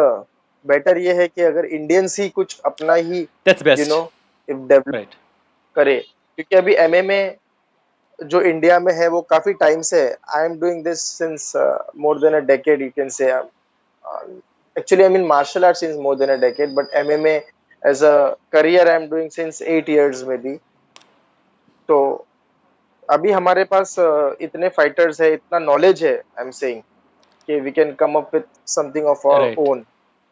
better ये है कि अगर इंडियंस ही कुछ अपना ही that's you know best, if develop right? करे, क्योंकि अभी एमएमए जो इंडिया में है वो काफी टाइम से है। I am doing this since more than a decade, you can say. Actually, I'm in martial arts since more than a decade, but MMA as a career I'm doing since 8 years maybe. तो अभी हमारे पास इतने fighters है, इतना knowledge है, I am saying कि we can come up with something of our Right, own.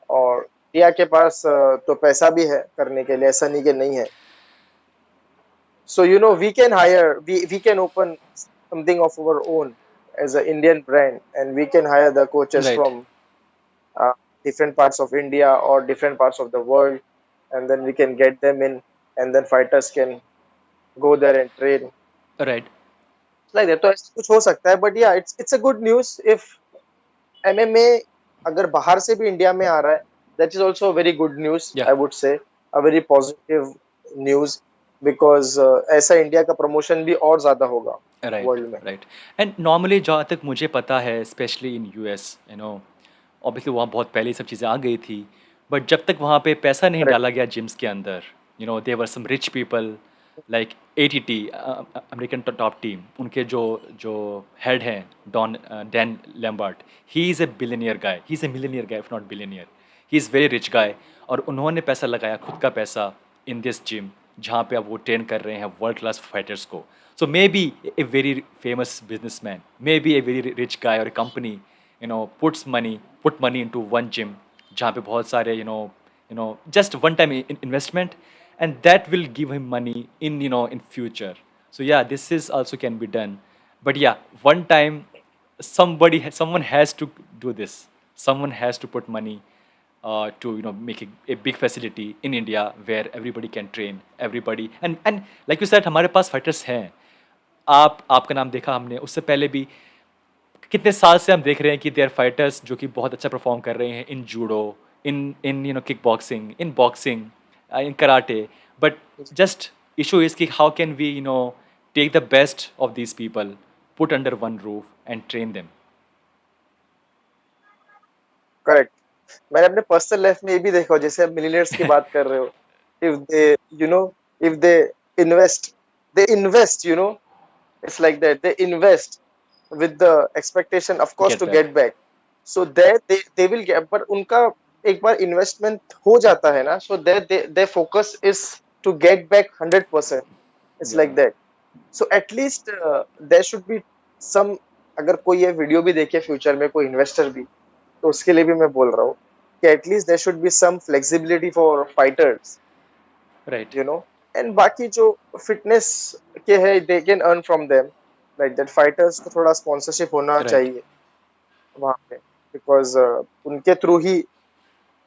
और India के पास तो पैसा भी है करने के लिए, ऐसा नहीं कि नहीं है। So we can hire, we can open something of our own as an Indian brand, and we can hire the coaches right, from uh, different parts of India or different parts of the world, and then we can get them in, and then fighters can go there and train right. like that. तो ऐसा कुछ हो सकता है, but yeah, it's a good news if MMA अगर बाहर से भी इंडिया में आ रहा है, that is also a very good news, Yeah, I would say, a very positive news, because ऐसा इंडिया का प्रमोशन भी और ज्यादा होगा right, वर्ल्ड में। right. And normally जहाँ तक मुझे पता है, especially in US, ऑब्वियसली वहाँ बहुत पहले ये सब चीज़ें आ गई थी, बट जब तक वहाँ पे पैसा नहीं करेक्ट। डाला गया जिम्स के अंदर, there were some rich people like ATT, American top team, उनके जो जो हेड हैं, Dan Lambert, he is a billionaire guy, he is a millionaire guy if not billionaire, he is very rich guy, और उन्होंने पैसा लगाया, खुद का पैसा, इन दिस जिम, जहाँ पे अब वो ट्रेन कर रहे हैं वर्ल्ड क्लास फाइटर्स को. So maybe a very famous businessman, maybe a very rich guy or a company, put money into one gym, जहाँ पे बहुत सारे, just one time investment, and that will give him money in future. So yeah, this is also can be done, but yeah, one time someone has to do this. Someone has to put money to make a big facility in India where everybody can train everybody, and like you said, हमारे पास fighters हैं. आपका नाम देखा हमने, उससे पहले भी कितने साल से हम देख रहे हैं कि देयर फाइटर्स जो कि बहुत अच्छा परफॉर्म कर रहे हैं in judo, in in kick boxing, in boxing, in karate, but just issue is कि how can we take the best of these people, put under one roof and train them. Correct. मैंने अपने personal life में ये भी देखा हो, जैसे आप मिलियनेयर्स की बात कर रहे हो, if they you know if they invest they invest it's like that, they invest with the expectation of course get to back. get back. So there they will get, पर उनका एक बार इन्वेस्टमेंट हो जाता है ना, so their focus is to get back 100%. It's या like that. So at least there should be some, अगर कोई ये वीडियो भी देखे फ्यूचर में कोई इन्वेस्टर भी, तो उसके लिए भी मैं बोल रहा हूँ कि at least there should be some flexibility for fighters, right. And बाकी जो फिटनेस के है they can earn from them, like that fighters को थोड़ा स्पॉन्सरशिप होना राइट. चाहिए वहाँ पे, बिकॉज उनके through he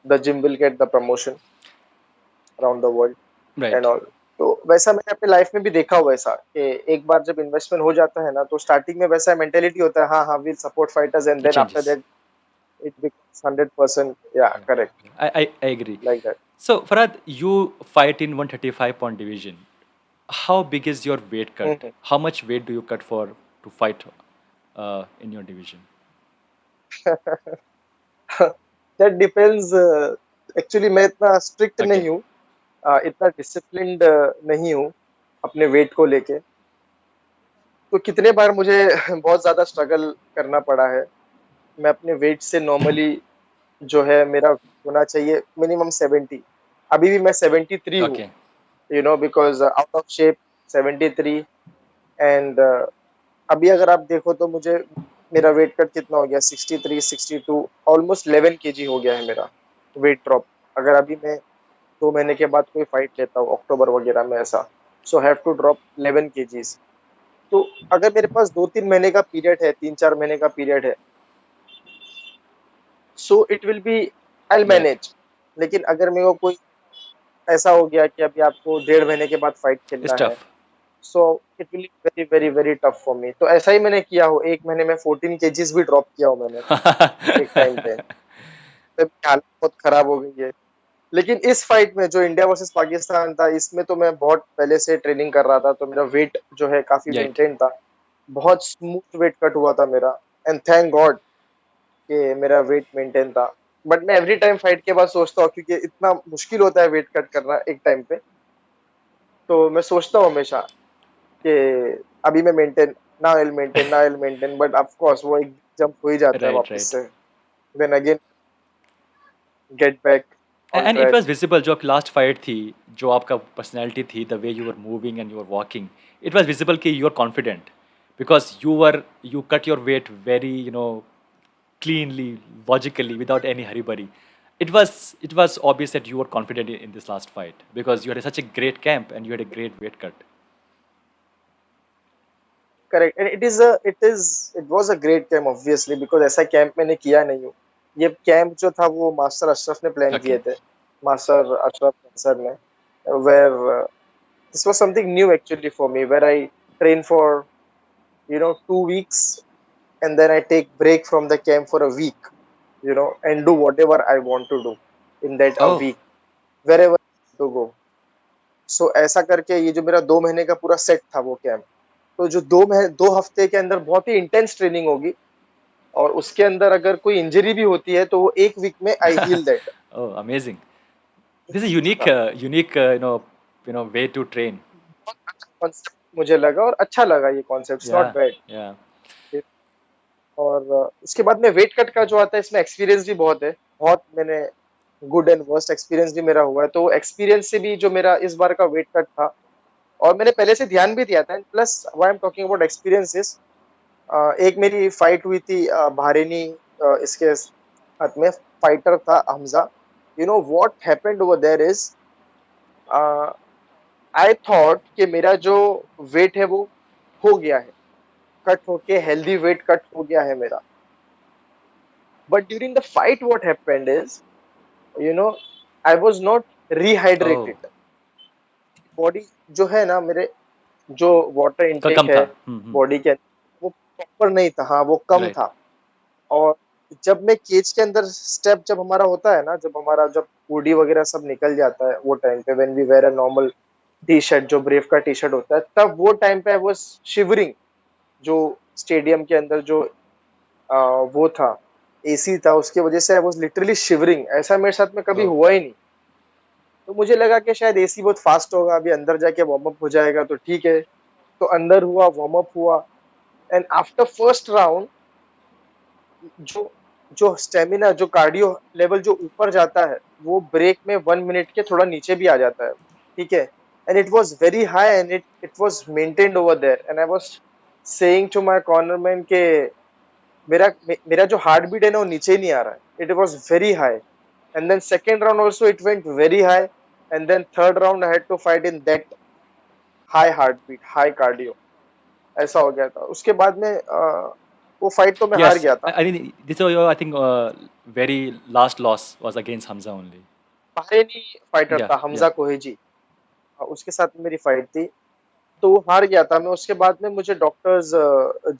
the gym will get the promotion around the world and right. All. तो वैसा मैंने अपने लाइफ में भी देखा हुआ है ऐसा कि एक बार जब इन्वेस्टमेंट हो जाता है ना, तो स्टार्टिंग में वैसा मेंटेलिटी होता है, हाँ हाँ will support fighters, and it then after changes. That it becomes 100%, या Yeah, correct, I agree. Like that. So Farad, you fight in 135 pound division. How big is your weight cut? How much weight do you cut for to fight in your division? That depends. Actually मैं इतना strict Okay. नहीं हूँ, इतना disciplined नहीं हूँ अपने wait को लेके. तो कितने बार मुझे बहुत ज्यादा स्ट्रगल करना पड़ा है. मैं अपने वेट से नॉर्मली जो है मेरा होना चाहिए मिनिमम 70. अभी भी मैं 73 हूँ, Okay. Because out of shape 73. And अभी अगर आप देखो तो मुझे मेरा वेट कट कितना हो गया, 63 62, ऑलमोस्ट 11 kg हो गया है मेरा वेट ड्रॉप. अगर अभी मैं 2 महीने के बाद कोई फाइट लेता हूँ अक्टूबर वगैरह में ऐसा, so have to drop 11 kgs. तो अगर मेरे पास 2-3 महीने का पीरियड है, 3-4 महीने का पीरियड है, so it will be, I Right. Manage. लेकिन अगर मेरे को कोई ऐसा हो गया कि अभी आपको 1.5 महीने के बाद फाइट It's खेलना है, tough. So it will very very very tough for me. तो ऐसा ही मैंने किया हो, 1 महीने में 14 kgs भी ड्रॉप किया हो मैंने एक टाइम पे, तब हालत बहुत खराब हो गई है. लेकिन इस फाइट में जो इंडिया वर्सेस पाकिस्तान था, इसमें तो मैं बहुत पहले से ट्रेनिंग कर रहा था, तो मेरा वेट जो है काफी Right. मेंटेन था. बहुत स्मूथ वेट कट हुआ था मेरा, एंड थैंक गॉड कि मेरा वेट मेंटेन था. बट मैं एवरी टाइम फाइट के बाद सोचता हूँ, क्योंकि इतना मुश्किल होता है वेट कट करना एक टाइम पे, तो मैं सोचता हूँ हमेशा कि अभी मैं maintain, now I will maintain, but of course वो एक जंप हो ही जाता है Right. वापस Right. से, then again get back on And it track. was visible जो आपकी लास्ट फाइट थी, जो आपका पर्सनैलिटी थी, the way you were moving and you were walking, it was visible कि you are confident, because you cut your weight very cleanly, logically, without any hurry burry. It was obvious that you were confident in this last fight because you had such a great camp and you had a great weight cut. Correct, and it was a great camp obviously, because ऐसा camp मैंने किया नहीं हूँ. ये camp जो था वो master Ashraf ने प्लान किए Okay. थे, मास्टर अशरफ सर ने, where this was something new actually for me, where I train for 2 weeks, and then I take break from the camp for a week, and do whatever I want to do in that a Oh, week, wherever I want to go. So ऐसा करके ये जो मेरा 2 महीने का पूरा set था वो कैंप, तो जो 2 हफ्ते के अंदर बहुत ही इंटेंस ट्रेनिंग होगी, और उसके अंदर अगर कोई इंजरी भी होती है तो वो एक वीक में I heal that. Oh, amazing. This is a unique, था, way to train. बहुत अच्छा कॉन्सेप्ट मुझे लगा और अच्छा लगा ये concept, it's not Yeah, bad. yeah. और उसके बाद में वेट कट का जो आता है इसमें एक्सपीरियंस भी बहुत है, बहुत मैंने गुड एंड वर्स्ट एक्सपीरियंस भी मेरा हुआ है, तो एक्सपीरियंस से भी जो मेरा इस बार का वेट कट था, और मैंने पहले से ध्यान भी दिया था, plus why I am talking about experiences, एक मेरी फाइट हुई थी बहरीनी, इसके हाथ में फाइटर था Hamza. You know what happened over there is, I thought कि मेरा जो वेट है वो हो गया है, कट होके हेल्दी वेट कट हो गया है मेरा। But during the fight what happened is, you know, I was not Oh, rehydrated. Body जो है ना मेरे, जो वाटर कम इनटेक है था. बॉडी के अंदर, वो प्रॉपर नहीं था, हाँ वो कम Right. था। और जब मैं केज के अंदर स्टेप जब हमारा होता है ना, जब बॉडी वगैरह सब निकल जाता है, वो टाइम पे when we were a normal T shirt, जो ब्रेव का टी शर्ट होता है, तब वो टाइम पे आई वाज शिवरिंग। जो स्टेडियम के अंदर जो वो था, एसी था, उसकी वजह से आई वाज लिटरली शिवरिंग। ऐसा मेरे साथ में कभी Oh, हुआ ही नहीं। तो मुझे लगा कि शायद एसी बहुत फास्ट होगा, अभी अंदर जाके वार्म अप हो जाएगा तो ठीक है। तो अंदर हुआ, वार्म अप हुआ, एंड आफ्टर फर्स्ट राउंड, जो जो स्टेमिना, जो कार्डियो लेवल जो ऊपर जाता है, वो ब्रेक में 1 मिनट के थोड़ा नीचे भी आ जाता है, ठीक है। And it was very high and it was maintained over there, and I was saying to my cornerman के मेरा जो हार्ट बीट है ना वो नीचे नहीं आ रहा है, it was very high. And then second round also it went very high, and then third round I had to fight in that high heart beat, high cardio. ऐसा हो गया था। उसके बाद में वो फाइट तो मैं हार yes. गया I, था। I mean, this was your, I think, very last loss was against Hamza only. Bahraini fighter Yeah, था yeah. हमजा कोहेजी, उसके साथ मेरी फाइट थी। तो वो हार गया था मैं। उसके बाद में मुझे डॉक्टर्स,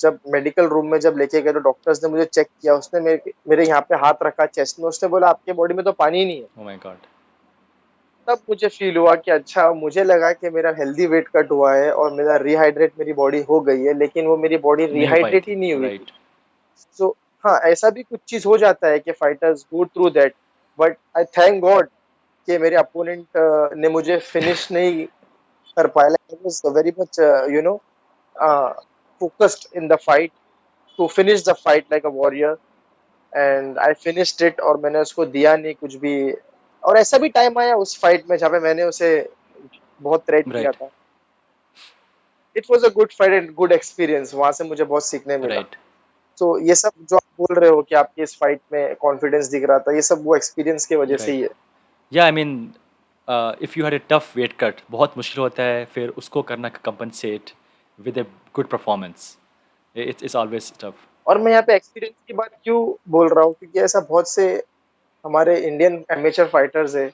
जब मेडिकल रूम में जब लेके गए तो डॉक्टर्स ने मुझे चेक किया, उसने मेरे मेरे यहाँ पे हाथ रखा चेस्ट में, उसने बोला आपके बॉडी में तो पानी ही नहीं है। Oh my God. तब मुझे फील हुआ कि अच्छा, मुझे लगा कि मेरा हेल्दी वेट कट हुआ है और मेरा रिहाइड्रेट मेरी बॉडी हो गई है, लेकिन वो मेरी बॉडी नहीं हो पाई रिहाइड्रेट ही थी. नहीं हुई थी। Right. सो हाँ, ऐसा भी कुछ चीज हो जाता है कि fighters go through that. But I thank God कि मेरे अपोनेंट ने मुझे फिनिश नहीं कर पाया। I was very much focused in the fight to finish the fight like a warrior, and I finished it, और मैंने उसको दिया नहीं कुछ भी। और ऐसा भी टाइम आया उस फाइट में जहाँ पे मैंने उसे बहुत थ्रेट किया Right. था। It was a good fight and good experience, वहां से मुझे बहुत सीखने मिला। Right. तो ये सब जो आप बोल रहे हो कि आपके इस फाइट में कॉन्फिडेंस दिख रहा था, ये सब वो एक्सपीरियंस की वजह से Right. ही है। Yeah, I mean, if you had a tough weight cut, बहुत मुश्किल होता है फिर उसको करना compensate with a good performance. It's always tough. और मैं यहाँ पे एक्सपीरियंस की बात क्यों बोल रहा हूँ, क्योंकि ऐसा बहुत से हमारे इंडियन एमेचर फाइटर्स है,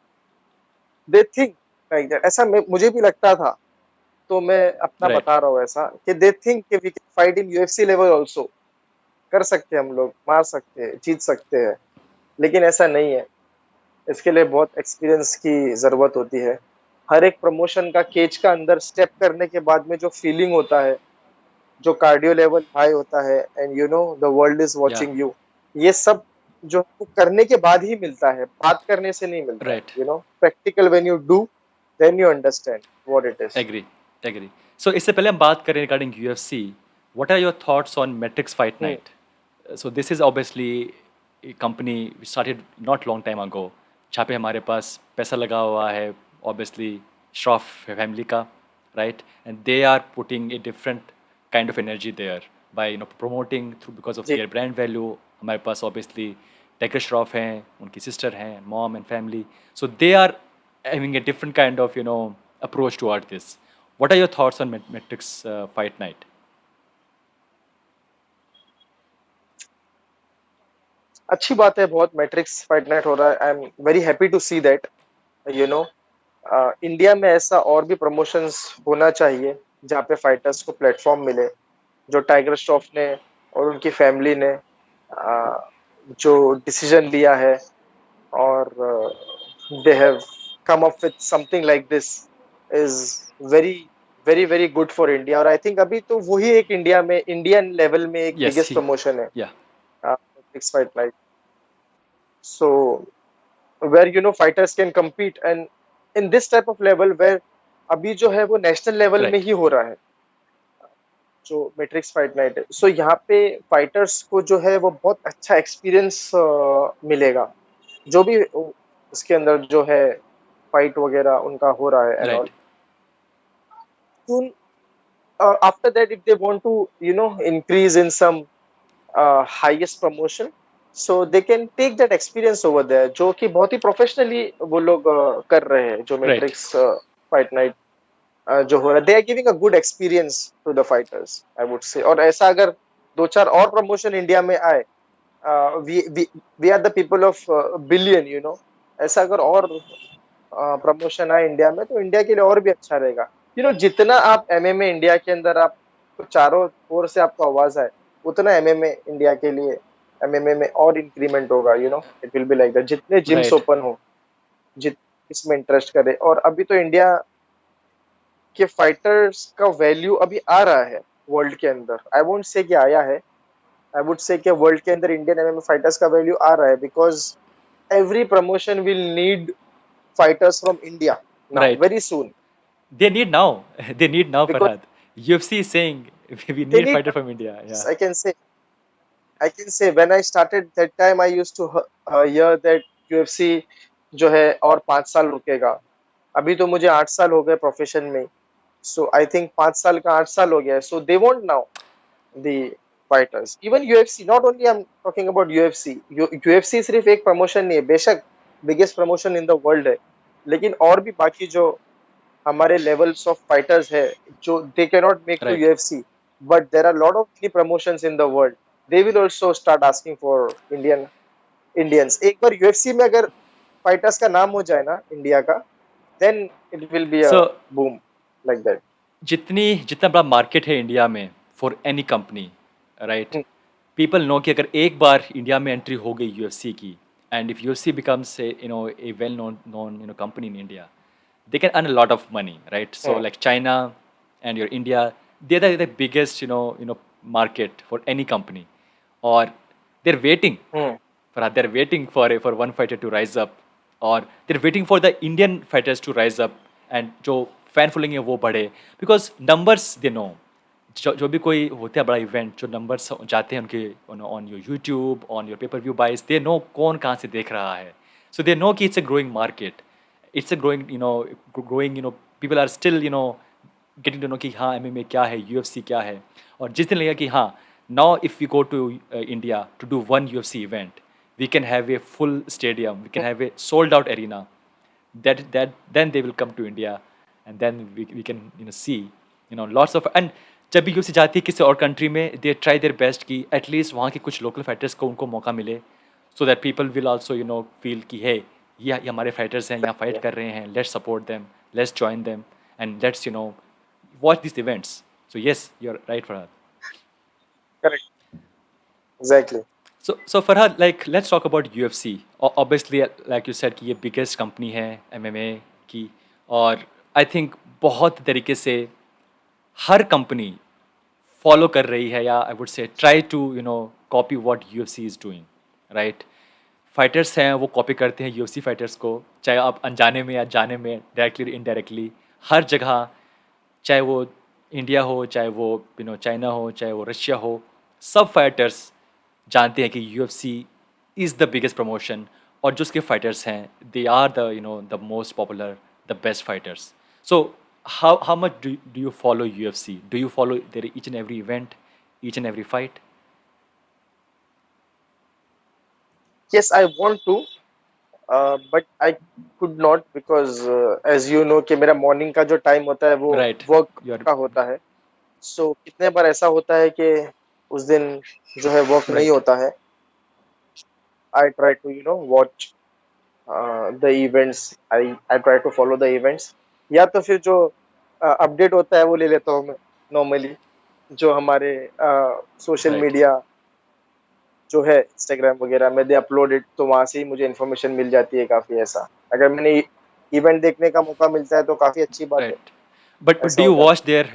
दे थिंक लाइक दैट। ऐसा मुझे भी लगता था, तो मैं अपना Right. बता रहा हूँ ऐसा कि दे थिंक कि we can fight in UFC level also, कर सकते हैं हम लोग, मार सकते हैं, जीत सकते हैं। लेकिन ऐसा नहीं है, इसके लिए बहुत एक्सपीरियंस की जरूरत होती है। हर एक प्रमोशन का केज का अंदर स्टेप करने के बाद में जो फीलिंग होता है, जो कार्डियो लेवल हाई होता है, and you know the world is Yeah. Watching you, ये सब जो आपको करने के बाद ही मिलता है, बात करने से नहीं मिलता है। Right. You know practical when you do, then you understand what it is. Agree. Agree. So इससे पहले हम बात करें regarding UFC. What are your thoughts on Matrix Fight Night? So this is obviously a company which started not long time ago. जहाँ पे हमारे पास पैसा लगा हुआ है, obviously Shroff family का, right? And they are putting a different kind of energy there by promoting through because of ji their brand value. हमारे पास obviously Tiger Shroff हैं, उनकी sister हैं, mom and family. So they are having a different kind of approach toward this. What are your thoughts on Matrix Fight Night? अच्छी बात है, बहुत matrix fight night हो रहा है। I am very happy to see that. You know India में ऐसा और भी प्रमोशंस होना चाहिए जहाँ पे फाइटर्स को प्लेटफॉर्म मिले। जो टाइगर श्रॉफ ने और उनकी फैमिली ने जो डिसीजन लिया है, और they have come up with something like this, is very very very good for India. और आई थिंक अभी तो वही एक इंडिया में, इंडियन लेवल में एक Yes, बिगेस्ट he, प्रमोशन है। yeah, Matrix Fight Night. So where fighters can compete, and in this type of level where अभी जो है वो नेशनल लेवल में Correct. ही हो रहा है, जो मैट्रिक्स फाइट नाइट है, सो यहाँ पे फाइटर्स को जो है वो बहुत अच्छा एक्सपीरियंस मिलेगा, जो भी उसके अंदर जो है फाइट वगैरह उनका हो रहा है and all. Right. Soon after that, if they want to increase in some highest promotion, so they can take that experience over there, जो कि बहुत ही प्रोफेशनली वो लोग कर रहे हैं, जो Right. मैट्रिक्स फाइट नाइट जो हो रहा है. They are giving a good experience to the fighters, I would say. और ऐसा अगर दो चार और प्रमोशन इंडिया में आए, we are the people of billion, ऐसा अगर और प्रमोशन आए इंडिया में, तो इंडिया के लिए और भी अच्छा रहेगा. जितना आप एमएमए इंडिया के अंदर आप चारों ओर से आपको आवाज आए, उतना एमएमए इंडिया के लिए एमएमए में और इंक्रीमेंट होगा. It will be like that. जितने जिम्स Right. ओपन हो, जित इसमें इंटरेस्ट करे. और अभी तो इंडिया के फाइटर्स का वैल्यू अभी आ रहा है वर्ल्ड के अंदर. आई वोंट से कि आया है, आई वुड से कि वर्ल्ड के अंदर इंडियन एमएमए फाइटर्स का वैल्यू आ रहा है, because every promotion will need fighters from India now, Right. very soon. They need now. They need now, Because Farhad. UFC is saying we they need need, fighter from India. Yeah. I can say when I started that time, I used to hear that UFC जो है और 5 साल रुकेगा. अभी तो मुझे 8 साल हो गए प्रोफेशन में. सो आई थिंक 5 साल का 8 साल हो गया है. So they want now the fighters. Even UFC, not only I'm talking about UFC. UFC सिर्फ एक प्रमोशन नहीं है, बेशक biggest promotion in the world है, लेकिन और भी बाकी जो हमारे लेवल्स ऑफ फाइटर्स है, जो they can not make to Right. UFC, but there are lot of many promotions in the world. They will also start asking for Indians. एक बार यूएफसी में अगर फाइटर्स का नाम हो जाए ना इंडिया का, then it will be a So boom like that. जितना बड़ा मार्केट है इंडिया में for any company, right, Hmm. People know कि अगर एक बार इंडिया में एंट्री हो गई यूएफसी की, and if UFC becomes a well known company in India, they can earn a lot of money, right? So Hmm. like China and your India, they're the biggest market for any company, or they're waiting Hmm. they're waiting for one fighter to rise up, or they're waiting for the Indian fighters to rise up, and जो fan following है वो बढ़े, because numbers they know. जो भी कोई होता है बड़ा इवेंट, जो नंबर्स जाते हैं उनके on your YouTube, on your pay per view buys, they know कौन कहाँ से देख रहा है. सो दे नो कि it's a growing market, it's a growing people are still getting to know कि हाँ एमएमए क्या है, यूएफसी क्या है. और जिस दिन लगेगा कि हाँ, now if you go to India to do one UFC event, we can have a full stadium, we can have a sold out arena, that then they will come to India, and then we can see lots of. And जब भी UC जाती है किसी और country में, they try their best कि at least वहाँ के कुछ लोकल फाइटर्स को उनको मौका मिले, so that people will also feel कि हे, ये हमारे फाइटर्स हैं, यहाँ फाइट Yeah. कर रहे हैं, let's support them, let's join them, and let's watch these events. So yes, you're right, Farhad. Correct. Exactly. So Farhad, like let's talk about UFC. Obviously, like you said कि ये biggest company है MMA की, और I think बहुत तरीके से हर company follow कर रही है, या I would say try to copy what UFC is doing, right? Fighters हैं वो कॉपी करते हैं UFC फाइटर्स को, चाहे आप अनजाने में या जाने में, डायरेक्टली इनडायरेक्टली, हर जगह, चाहे वो इंडिया हो, चाहे वो चाइना हो, चाहे वो रशिया हो, सब फाइटर्स जानते हैं कि UFC is the biggest promotion, और जो उसके फाइटर्स हैं they are the the most popular, the best fighters. So how much do you follow UFC? Do you follow their each and every event, each and every fight? Yes, I want to, but I could not because as you know कि मेरा morning का जो time होता है वो Right. Work You're का होता है. सो कितने बार ऐसा होता है कि उस दिन जो है वर्क नहीं right. होता है. I try to watch the events. I try to follow the events, या तो फिर जो अपडेट होता है वो ले लेता हूँ मैं नॉर्मली, जो हमारे सोशल Right. मीडिया जो है इंस्टाग्राम वगैरह में दे अपलोडेड, तो वहां से ही मुझे इन्फॉर्मेशन मिल जाती है काफी. ऐसा अगर मैंने इवेंट देखने का मौका मिलता है तो काफी अच्छी बात है. Right. But ऐसा do हो you जाता watch their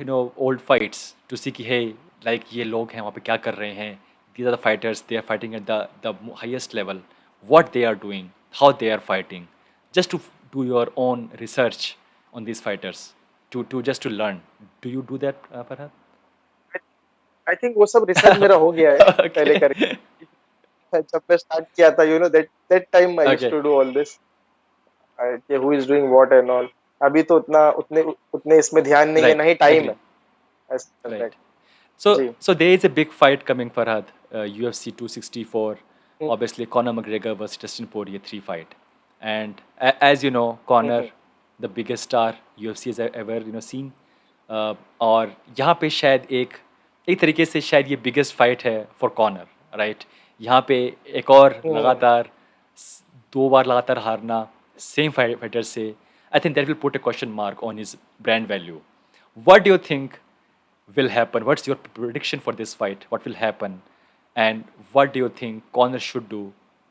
old fights to see कि hey, like ये लोग हैं वहाँ पे क्या कर रहे हैं? these are the fighters, they are fighting at the highest level, what they are doing, how they are fighting, just to do your own research on these fighters, to just to learn. Do you do that, Farhad? I think वो सब research मेरा हो गया है पहले Okay. करके। जब मैं स्टार्ट किया था, that time I used Okay. To do all this, कि who is doing what and all. अभी तो उतना उतने उतने इसमें ध्यान नहीं है, ना Right. ही टाइम Agree. है एज दैट। Right. So, जी। so there is a big fight coming, Farhad. UFC 264. Hmm, Obviously, Conor McGregor versus Dustin Poirier 3 fight, and as you know, Conor, hmm, the biggest star UFC has ever seen. और यहाँ पे शायद एक तरीके से शायद ये बिगेस्ट फाइट है फॉर कॉनर, राइट? यहाँ पे एक और हम्म। लगातार 2 बार लगातार हारना सेम फाइटर से, I think that will put a question mark on his brand value. What do you think will happen? What's your prediction for this fight? What will happen? And what do you think Conor should do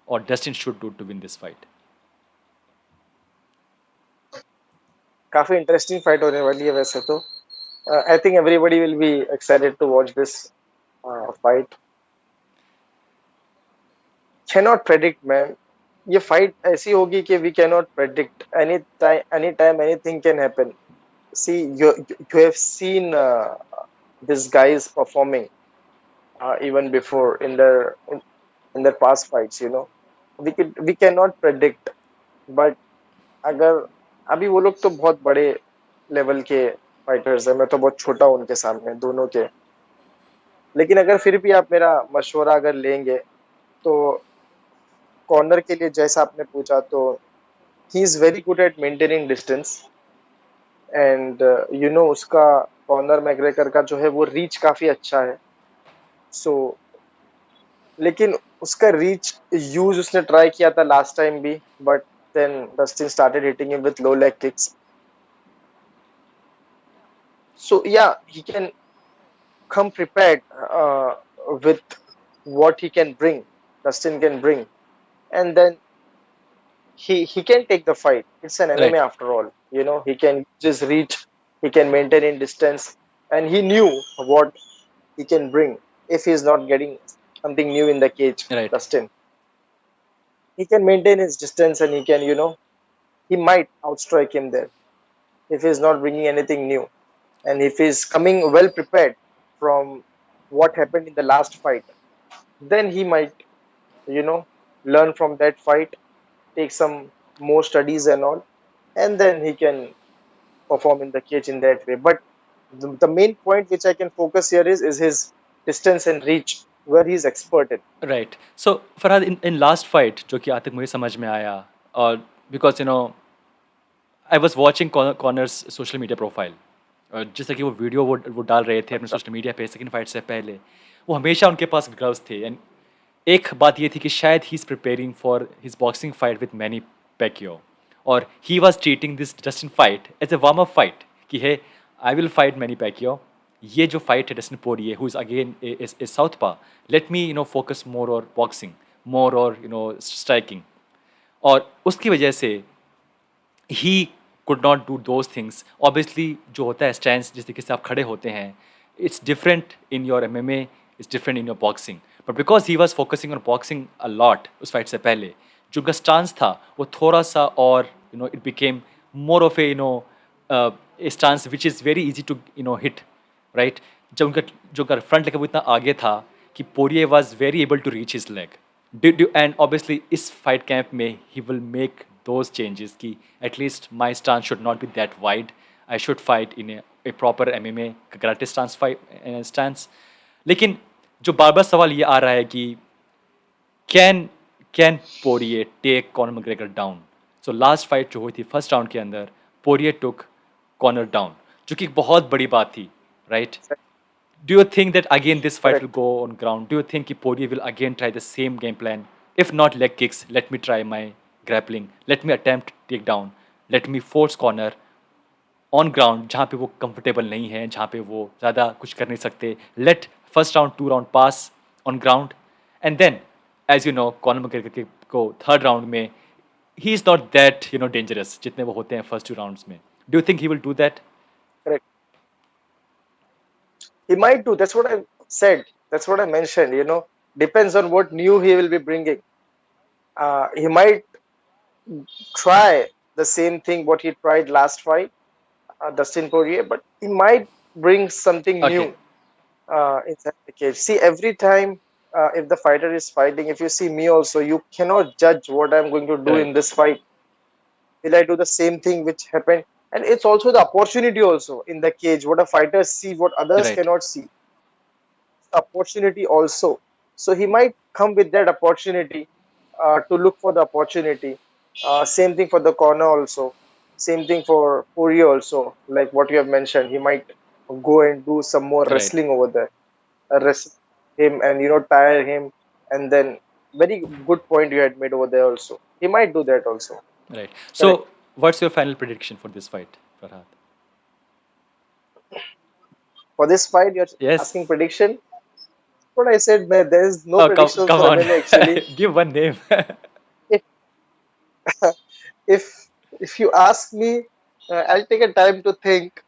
or Dustin should do to win this fight? काफी interesting fight होने वाली है वैसे तो। I think everybody will be excited to watch this fight. Cannot predict man, ये फाइट ऐसी होगी कि we cannot predict. Any time anything can happen. See you have seen these guys performing even before in their past fights, we cannot predict, but अगर अभी वो लोग तो बहुत बड़े लेवल के फाइटर्स है, मैं तो बहुत छोटा हूं उनके सामने दोनों के। लेकिन अगर फिर भी आप मेरा मशवरा अगर लेंगे तो कॉर्नर के लिए जैसा आपने पूछा, तो he is very good at maintaining distance. And उसका कॉर्नर मैग्रेगर का जो है वो रीच काफी अच्छा है। सो लेकिन उसका रीच यूज उसने ट्राई किया था लास्ट टाइम भी, but then Dustin started hitting him with low leg kicks. So yeah he can come prepared with what he can bring, Dustin can bring, and then he can take the fight. It's an MMA Right, after all. He can just reach, he can maintain in distance, and he knew what he can bring if he's not getting something new in the cage. right, Dustin, he can maintain his distance, and he can, he might outstrike him there if he's not bringing anything new, and if he's coming well prepared from what happened in the last fight, then he might you know learn from that fight, take some more studies and all, and then he can perform in the cage in that way. But the main point which I can focus here is his distance and reach, where he's expert in. right. So Farhad, in last fight, जो कि आज तक मुझे समझ में आया, और because I was watching Connor's social media profile. जैसे कि वो वीडियो वो डाल रहे थे अपने अच्छा। सोशल मीडिया पे सेकंड फाइट से पहले, वो हमेशा उनके पास ग्लव्स थे, एंड एक बात ये थी कि शायद he is preparing for his boxing fight with Manny Pacquiao, और he was treating this Dustin fight as a warm up fight कि है, I will fight Manny Pacquiao, ये जो फाइट है Dustin Poirier who is again is southpaw, let me focus more on boxing, more on striking, और उसकी वजह से he could not do those things. Obviously जो होता है स्टैंस जिस तरीके से आप खड़े होते हैं, it's different in your MMA, it's different in your boxing, but because he was focusing on boxing a lot उस फाइट से पहले, जो उनका स्टांस था वो थोड़ा सा और it became more of a stance which is very easy to hit, right? जब उनका जो उनका फ्रंट लेग वो इतना आगे था कि Poirier was very able to reach his leg. And obviously इस फाइट कैंप में he will make those changes कि at least my stance should not be that wide. I should fight in a proper MMA karate stance. लेकिन जो बार बार सवाल ये आ रहा है कि can Poirier take Conor McGregor down? So last fight जो हुई थी फर्स्ट राउंड के अंदर, Poirier took Conor down, जो कि एक बहुत बड़ी बात थी, right? Do you think that again this fight will Correct. go on ground? Do you think Poirier will again try the same game plan? If not leg kicks, let me try my grappling. Let me attempt takedown. Let me force corner on ground जहाँ पे वो comfortable नहीं है, जहाँ पे वो ज़्यादा कुछ कर नहीं सकते. Let first round, 2 round pass on ground, and then, as you know, Conor McGregor को third round में he is not that dangerous जितने वो होते हैं first 2 rounds में. Do you think he will do that? Correct. He might do. That's what I said. That's what I mentioned. Depends on what new he will be bringing. He might try the same thing what he tried last fight, Dustin Poirier, but he might bring something Okay, new inside the cage. See, every time if the fighter is fighting, if you see me also, you cannot judge what I'm going to do in right, this fight. Will I do the same thing which happened? And it's also the opportunity also in the cage. What a fighter see, what others right, cannot see. Opportunity also. So he might come with that opportunity to look for the opportunity. Same thing for the corner also. Same thing for Puri also. Like what you have mentioned, he might go and do some more right, wrestling over there, wrestle him and tire him, and then very good point you had made over there also. He might do that also. right. Correct. So, what's your final prediction for this fight, Farhad? For this fight, you're asking Yes. prediction. What I said, man, there is no Oh, come, predictions come for on. MMA actually. Give one name. If if if you ask me, I'll take a time to think,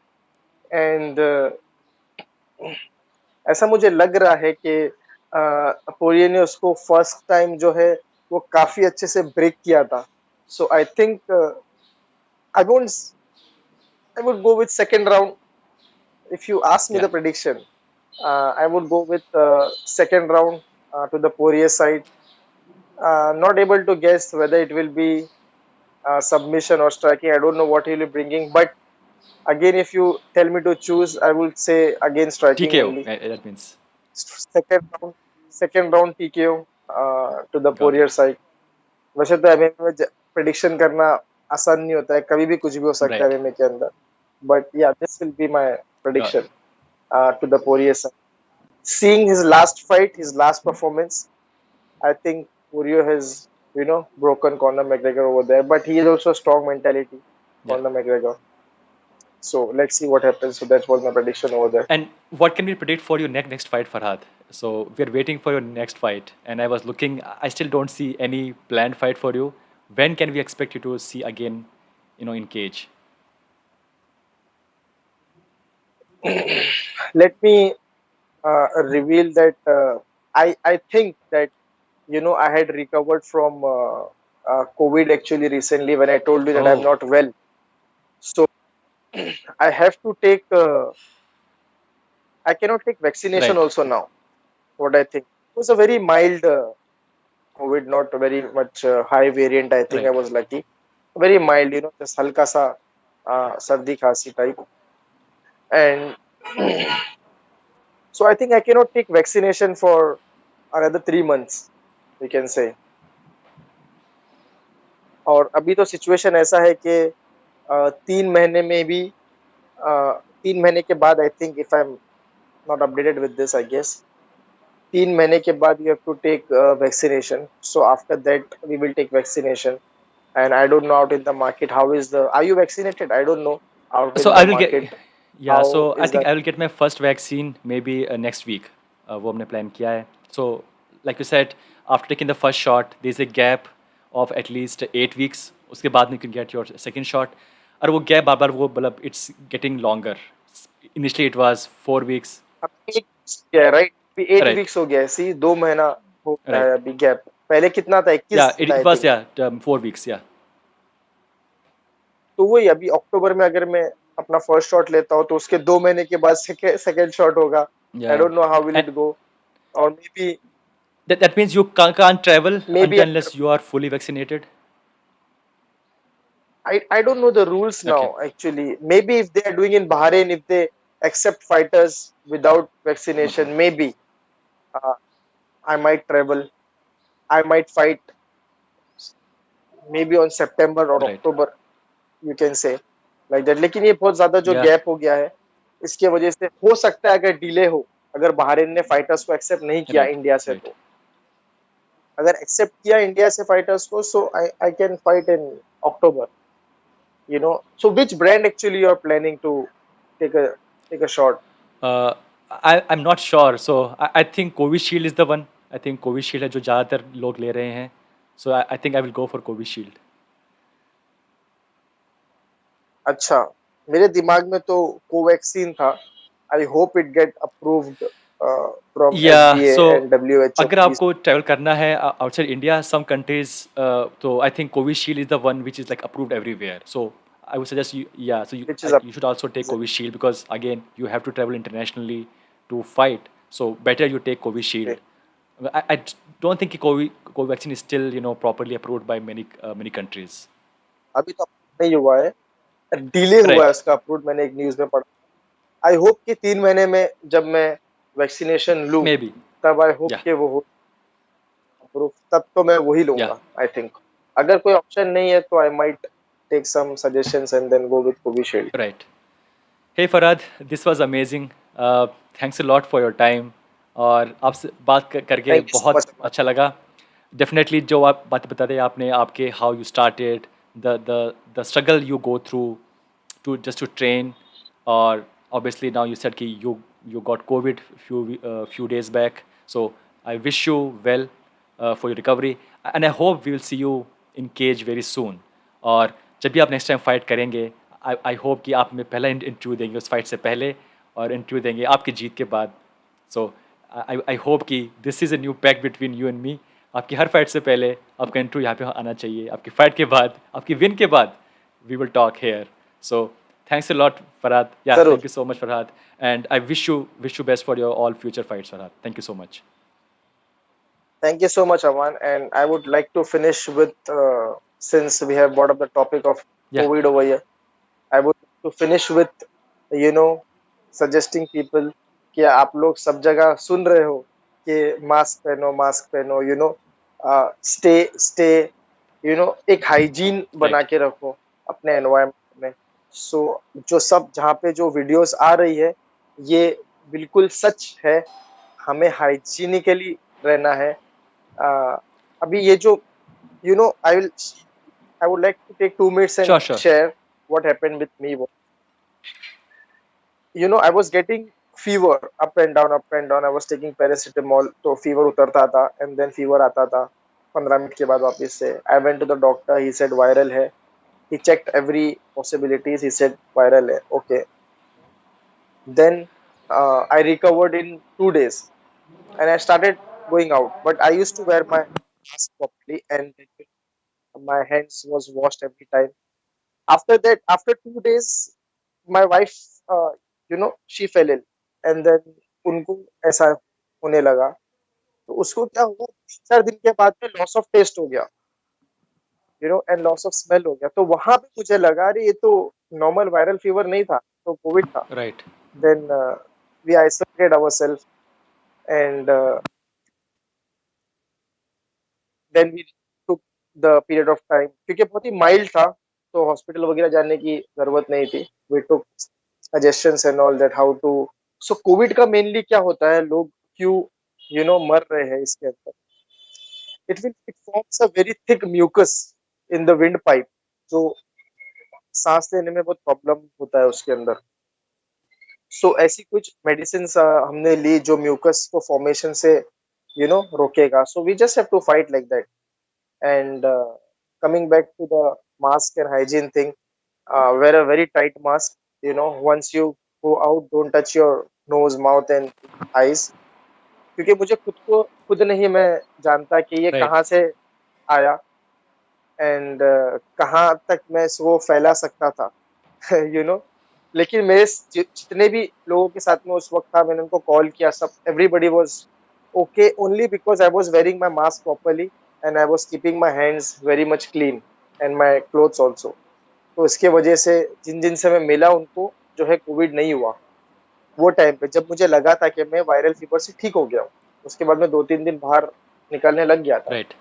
and ऐसा मुझे लग रहा है कि पोरिये ने उसको first time जो है वो काफी अच्छे से ब्रेक किया था. So I think I won't I would go with second round. If you ask me Yeah, the prediction, I would go with second round to the Poirier side. Not able to guess whether it will be submission or striking. I don't know what he'll be bringing. But again, if you tell me to choose, I would say again striking TKO. only. That means. Second round TKO to the Got it. Poirier side. वैसे तो MMA में prediction करना आसान नहीं होता है, कभी भी कुछ भी हो सकता है Right. एमएमए के अंदर. बट या this will be my Got it. Prediction to the Poirier side. Seeing his last fight, his last performance, I think Furio has, broken Conor McGregor over there, but he is also a strong mentality, Yeah. Conor McGregor. So let's see what happens. So that was my prediction over there. And what can we predict for your next fight, Farhad? So we're waiting for your next fight, and I was looking. I still don't see any planned fight for you. When can we expect you to see again, in cage? Let me reveal that I think that I had recovered from COVID actually recently when I told you that I'm Oh, not well. So I have to take. I cannot take vaccination right, also now. What I think it was a very mild COVID, not very much high variant. I think I right. was lucky. Very mild, just halka sa sardi khasi type. And so I think I cannot take vaccination for another 3 months, we can say. और अभी तो situation ऐसा है कि 3 महीने में भी 3 महीने के बाद I think if I am not updated with this I guess 3 महीने के बाद you have to take vaccination so after that we will take vaccination and I don't know out in the market how is the are you vaccinated? I don't know out So in I the will get, market yeah. how So I is think that. I will get my first vaccine maybe next week. वो हमने plan किया है. So like you said, after taking the first shot, there's a gap of at least 8 weeks. उसके बाद में you can get your second shot. और वो gap बार-बार वो मतलब it's getting longer. Initially it was 4 weeks. अभी 8 weeks हो गया है राइट, अभी एट Right, वीक्स हो गया है, सी 2 महीना हो गया right. है अभी गैप. पहले कितना था, 21 Yeah, it, था it I was think. yeah 4 weeks. Yeah, तो वही अभी अक्टूबर में अगर मैं अपना फर्स्ट शॉट लेता हूँ तो उसके 2 महीने के बाद सेकेंड शॉट होगा. I yeah. Don't know how will And it go. और maybe that means you can't travel maybe until unless you are fully vaccinated. I don't know the rules Okay, now actually. Maybe if they are doing in Bahrain, if they accept fighters without okay, vaccination, maybe uh, I might travel. I might fight maybe on September or right. October, you can say like that. लेकिन ये बहुत ज्यादा जो Yeah. Gap हो गया है इसके वजह से हो सकता है अगर डिले हो, अगर बहरीन ने फाइटर्स को एक्सेप्ट नहीं किया Right, इंडिया से, right. तो अगर एक्सेप्ट किया इंडिया से फाइटर्स को so I can fight in October. So which brand actually you are planning to take a shot? Uh, I'm not sure. So I think Covishield is the one. I think Covishield है जो ज़्यादातर लोग ले रहे हैं. So I think I will go for Covishield. अच्छा, मेरे दिमाग में तो कोवैक्सीन था. I hope it get approved from Yeah, FDA so and WHO. अगर आपको ट्रैवल करना है outside India, some countries, so I think Covishield is the one which is like approved everywhere. So I would suggest you, yeah, so Which is you should also take amazing. Covishield because again you have to travel internationally to fight. So better you take Covishield. Okay. Don't think कि Covaxin is still properly approved by many countries. अभी तो नहीं हुआ है, delay हुआ है Right. उसका approve, मैंने एक न्यूज में पढ़ा। आई होप कि 3 महीने में जब मैं वैक्सीनेशन लूं, Maybe. तब आई होप Yeah. कि वो हो अप्रूव, तब तो मैं वही Yeah. लूंगा आई थिंक। अगर कोई ऑप्शन नहीं है तो I might take some suggestions and then go with Covishield. Right. Hey Farad, this was amazing. Thanks a lot for your time. और आपसे बात करके थैंक यू सो बहुत मच। अच्छा लगा। डेफिनेटली जो आप बात बता रहे आपने आपके how you started the struggle you go through to just to train और obviously now you said कि you got COVID few days back. So I wish you well for your recovery and I hope we will see you in cage very soon. और जब भी आप next time fight करेंगे आई hope कि आप हमें पहला इंटरव्यू देंगे उस फाइट से पहले और इंटरव्यू देंगे आपकी जीत के बाद। सो आई होप कि this is a new pact between you and me. आपकी हर फाइट से पहले आपका इंटरव्यू यहाँ पे आना चाहिए, आपकी फाइट के बाद, आपकी विन के बाद we will talk here. So thanks a lot Farhad, या जरूर। Thank you so much Farhad and I wish you best for your all future fights Farhad. Thank you so much. Thank you so much, Aman. And I would like to finish with, since we have brought up the topic of या COVID over here, I would like to finish with, you know, suggesting people कि आप लोग सब जगह सुन रहे हो कि mask पहनो, स्टे, एक हाइजीन बना राइट के रखो अपने एनवायरनमेंट में। सो जो सब जहाँ पे जो वीडियोस आ रही है, ये बिल्कुल सच है। हमें हाइजीनिकली रहना है। uh, अभी ये जो I would like to take 2 minutes and sure sure share what happened with me. I was getting fever up and down. I was taking paracetamol, तो fever उतरता था and then fever आता था 15 मिनट के बाद वापस से। I went to the doctor, he said viral है। He checked every possibilities, he said viral है। Okay, then I recovered in 2 days and I started going out, but I used to wear my mask properly and my hands was washed every time. After that, after 2 days, my wife, she fell ill, and then उनको ऐसा होने लगा। तो उसको क्या हुआ, 3-4 दिन के बाद में लॉस ऑफ टेस्ट हो गया, एंड लॉस ऑफ स्मेल हो गया। तो वहां पे मुझे लगा अरे ये तो नॉर्मल वायरल फीवर नहीं था, तो कोविड था। Right then we isolated ourselves and then we took the period of time, क्योंकि बहुत ही माइल्ड था, तो हॉस्पिटल वगैरह जाने की जरूरत नहीं थी। We took suggestions and all that how to. So Covid का मेनली क्या होता है, लोग क्यों मर रहे हैं इसके अंदर, it forms a very thick mucus in the wind pipe, जो सांस लेने में बहुत प्रॉब्लम होता है उसके अंदर। सो ऐसी कुछ मेडिसिन हमने ली जो म्यूकस को फॉर्मेशन से रोकेगा। So we just have to fight like that. And coming back to the mask and hygiene thing, wear a very tight mask. Once you go out, don't touch your nose, mouth, and eyes. क्योंकि मुझे खुद नहीं मैं जानता कि ये right कहाँ से आया एंड कहाँ तक मैं इसको फैला सकता था। यू नो लेकिन मेरे जितने भी लोगों के साथ में उस वक्त था, मैंने उनको कॉल किया, सब everybody was okay only because I was wearing my mask properly and I was keeping my hands very much clean and my clothes also. तो इसके वजह से जिन जिन से मैं मिला उनको जो है कोविड नहीं हुआ। वो टाइम पे जब मुझे लगा था कि मैं वायरल फीवर से ठीक हो गया हूँ, उसके बाद मैं 2-3 दिन बाहर निकलने लग गया था। राइट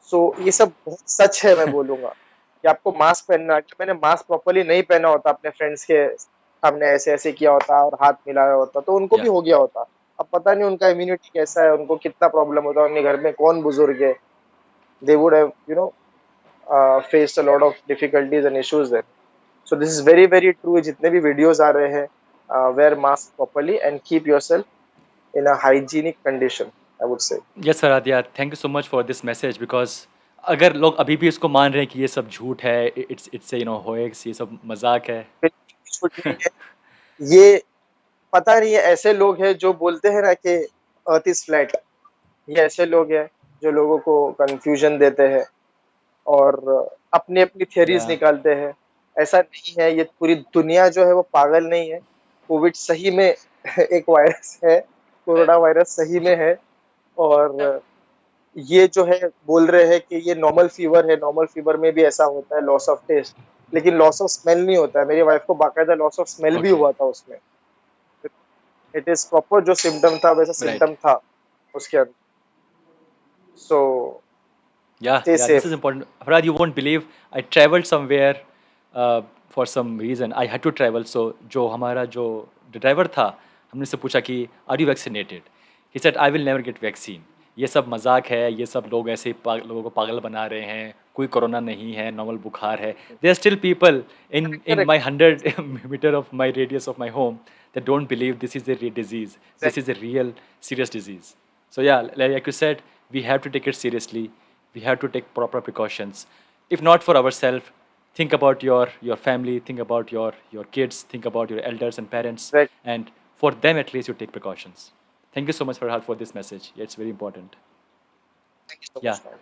सो ये सब बहुत सच है, मैं बोलूंगा कि आपको मास्क पहनना। अगर मैंने मास्क प्रॉपर्ली नहीं पहना होता, अपने फ्रेंड्स के सामने ऐसे ऐसे किया होता और हाथ मिलाया होता, तो उनको भी या हो गया होता। अब पता नहीं उनका इम्यूनिटी कैसा है, उनको कितना प्रॉब्लम होता, उनके घर में कौन बुजुर्ग है। They would have faced a lot of difficulties and issues there. So this is very very true. जितने भी वीडियोस आ रहे हैं, wear mask properly and keep yourself in a hygienic condition, I would say. Yes Farhad, yeah thank you so much for this message because अगर लोग अभी भी इसको मान रहे हैं कि ये सब झूठ है, इट्स होएक्स, ये सब मजाक है। बिल्कुल छूट नहीं है ये। पता नहीं है, ऐसे लोग हैं जो बोलते हैं ना कि अर्थ इज फ्लैट। ये ऐसे लोग हैं जो लोगों को कंफ्यूजन देते हैं और अपनी अपनी थियरीज Yeah. निकालते हैं। ऐसा नहीं है, ये पूरी दुनिया जो है वो पागल नहीं है। कोविड सही में एक वायरस है, कोरोना वायरस सही में है। और ये जो है बोल रहे हैं कि ये नॉर्मल फीवर है, नॉर्मल फीवर में भी ऐसा होता है, लॉस ऑफ टेस्ट, लेकिन लॉस ऑफ स्मेल नहीं होता है। मेरी वाइफ को बाकायदा लॉस ऑफ स्मेल भी Okay. हुआ था उसमें। इट इज प्रॉपर, जो सिम्टम था वैसा Right. सिम्टम था उसके अंदर। सो Yeah, stay yeah, this is safe. important. Farad, you won't believe I traveled somewhere for some reason. I had to travel. So जो हमारा जो ड्राइवर था, हमने से पूछा कि are you vaccinated? He said I will never get vaccine. ये सब मजाक है, ये सब लोग ऐसे ही लोगों को पागल बना रहे हैं, कोई कोरोना नहीं है, नॉर्मल बुखार है। There are still people in correct. my 100 meter of my radius of my home that don't believe this is a real disease. This is a real serious disease. So yeah, like you said, we have to take it seriously. We have to take proper precautions. If not for ourselves, think about your family, think about your kids, think about your elders and parents, Correct. and for them at least you take precautions. Thank you so much, Farhad, for this message. Yeah, it's very important. Thank you so Yeah. much, man.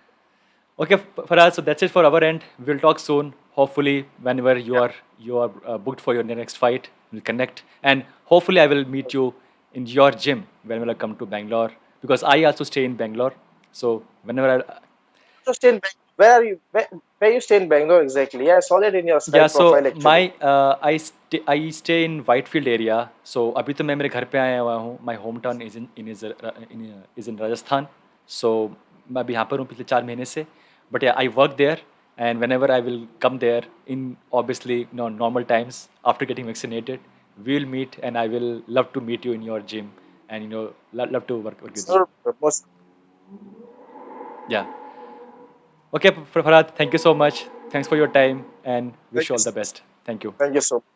Okay, Farhad. So that's it for our end. We'll talk soon. Hopefully, whenever you are booked for your next fight, we'll connect, and hopefully, I will meet you in your gym whenever I come to Bangalore because I also stay in Bangalore. So whenever I, So stay in where are you? Where you stay in Bangalore exactly? Yeah, I saw that in your yeah, Skype so profile actually. my I stay in Whitefield area. So अभी तो मैं मेरे घर पे आया हुआ हूँ. My hometown is in Rajasthan. So मैं अभी यहाँ पर हूँ पिछले 4 महीने से. But yeah, I work there, and whenever I will come there in obviously normal times after getting vaccinated, we will meet, and I will love to meet you in your gym, and love to work with you. Sir, most Yeah. Okay, Farhad, thank you so much. Thanks for your time, and thank wish you you all so the much. best. Thank you. Thank you so much.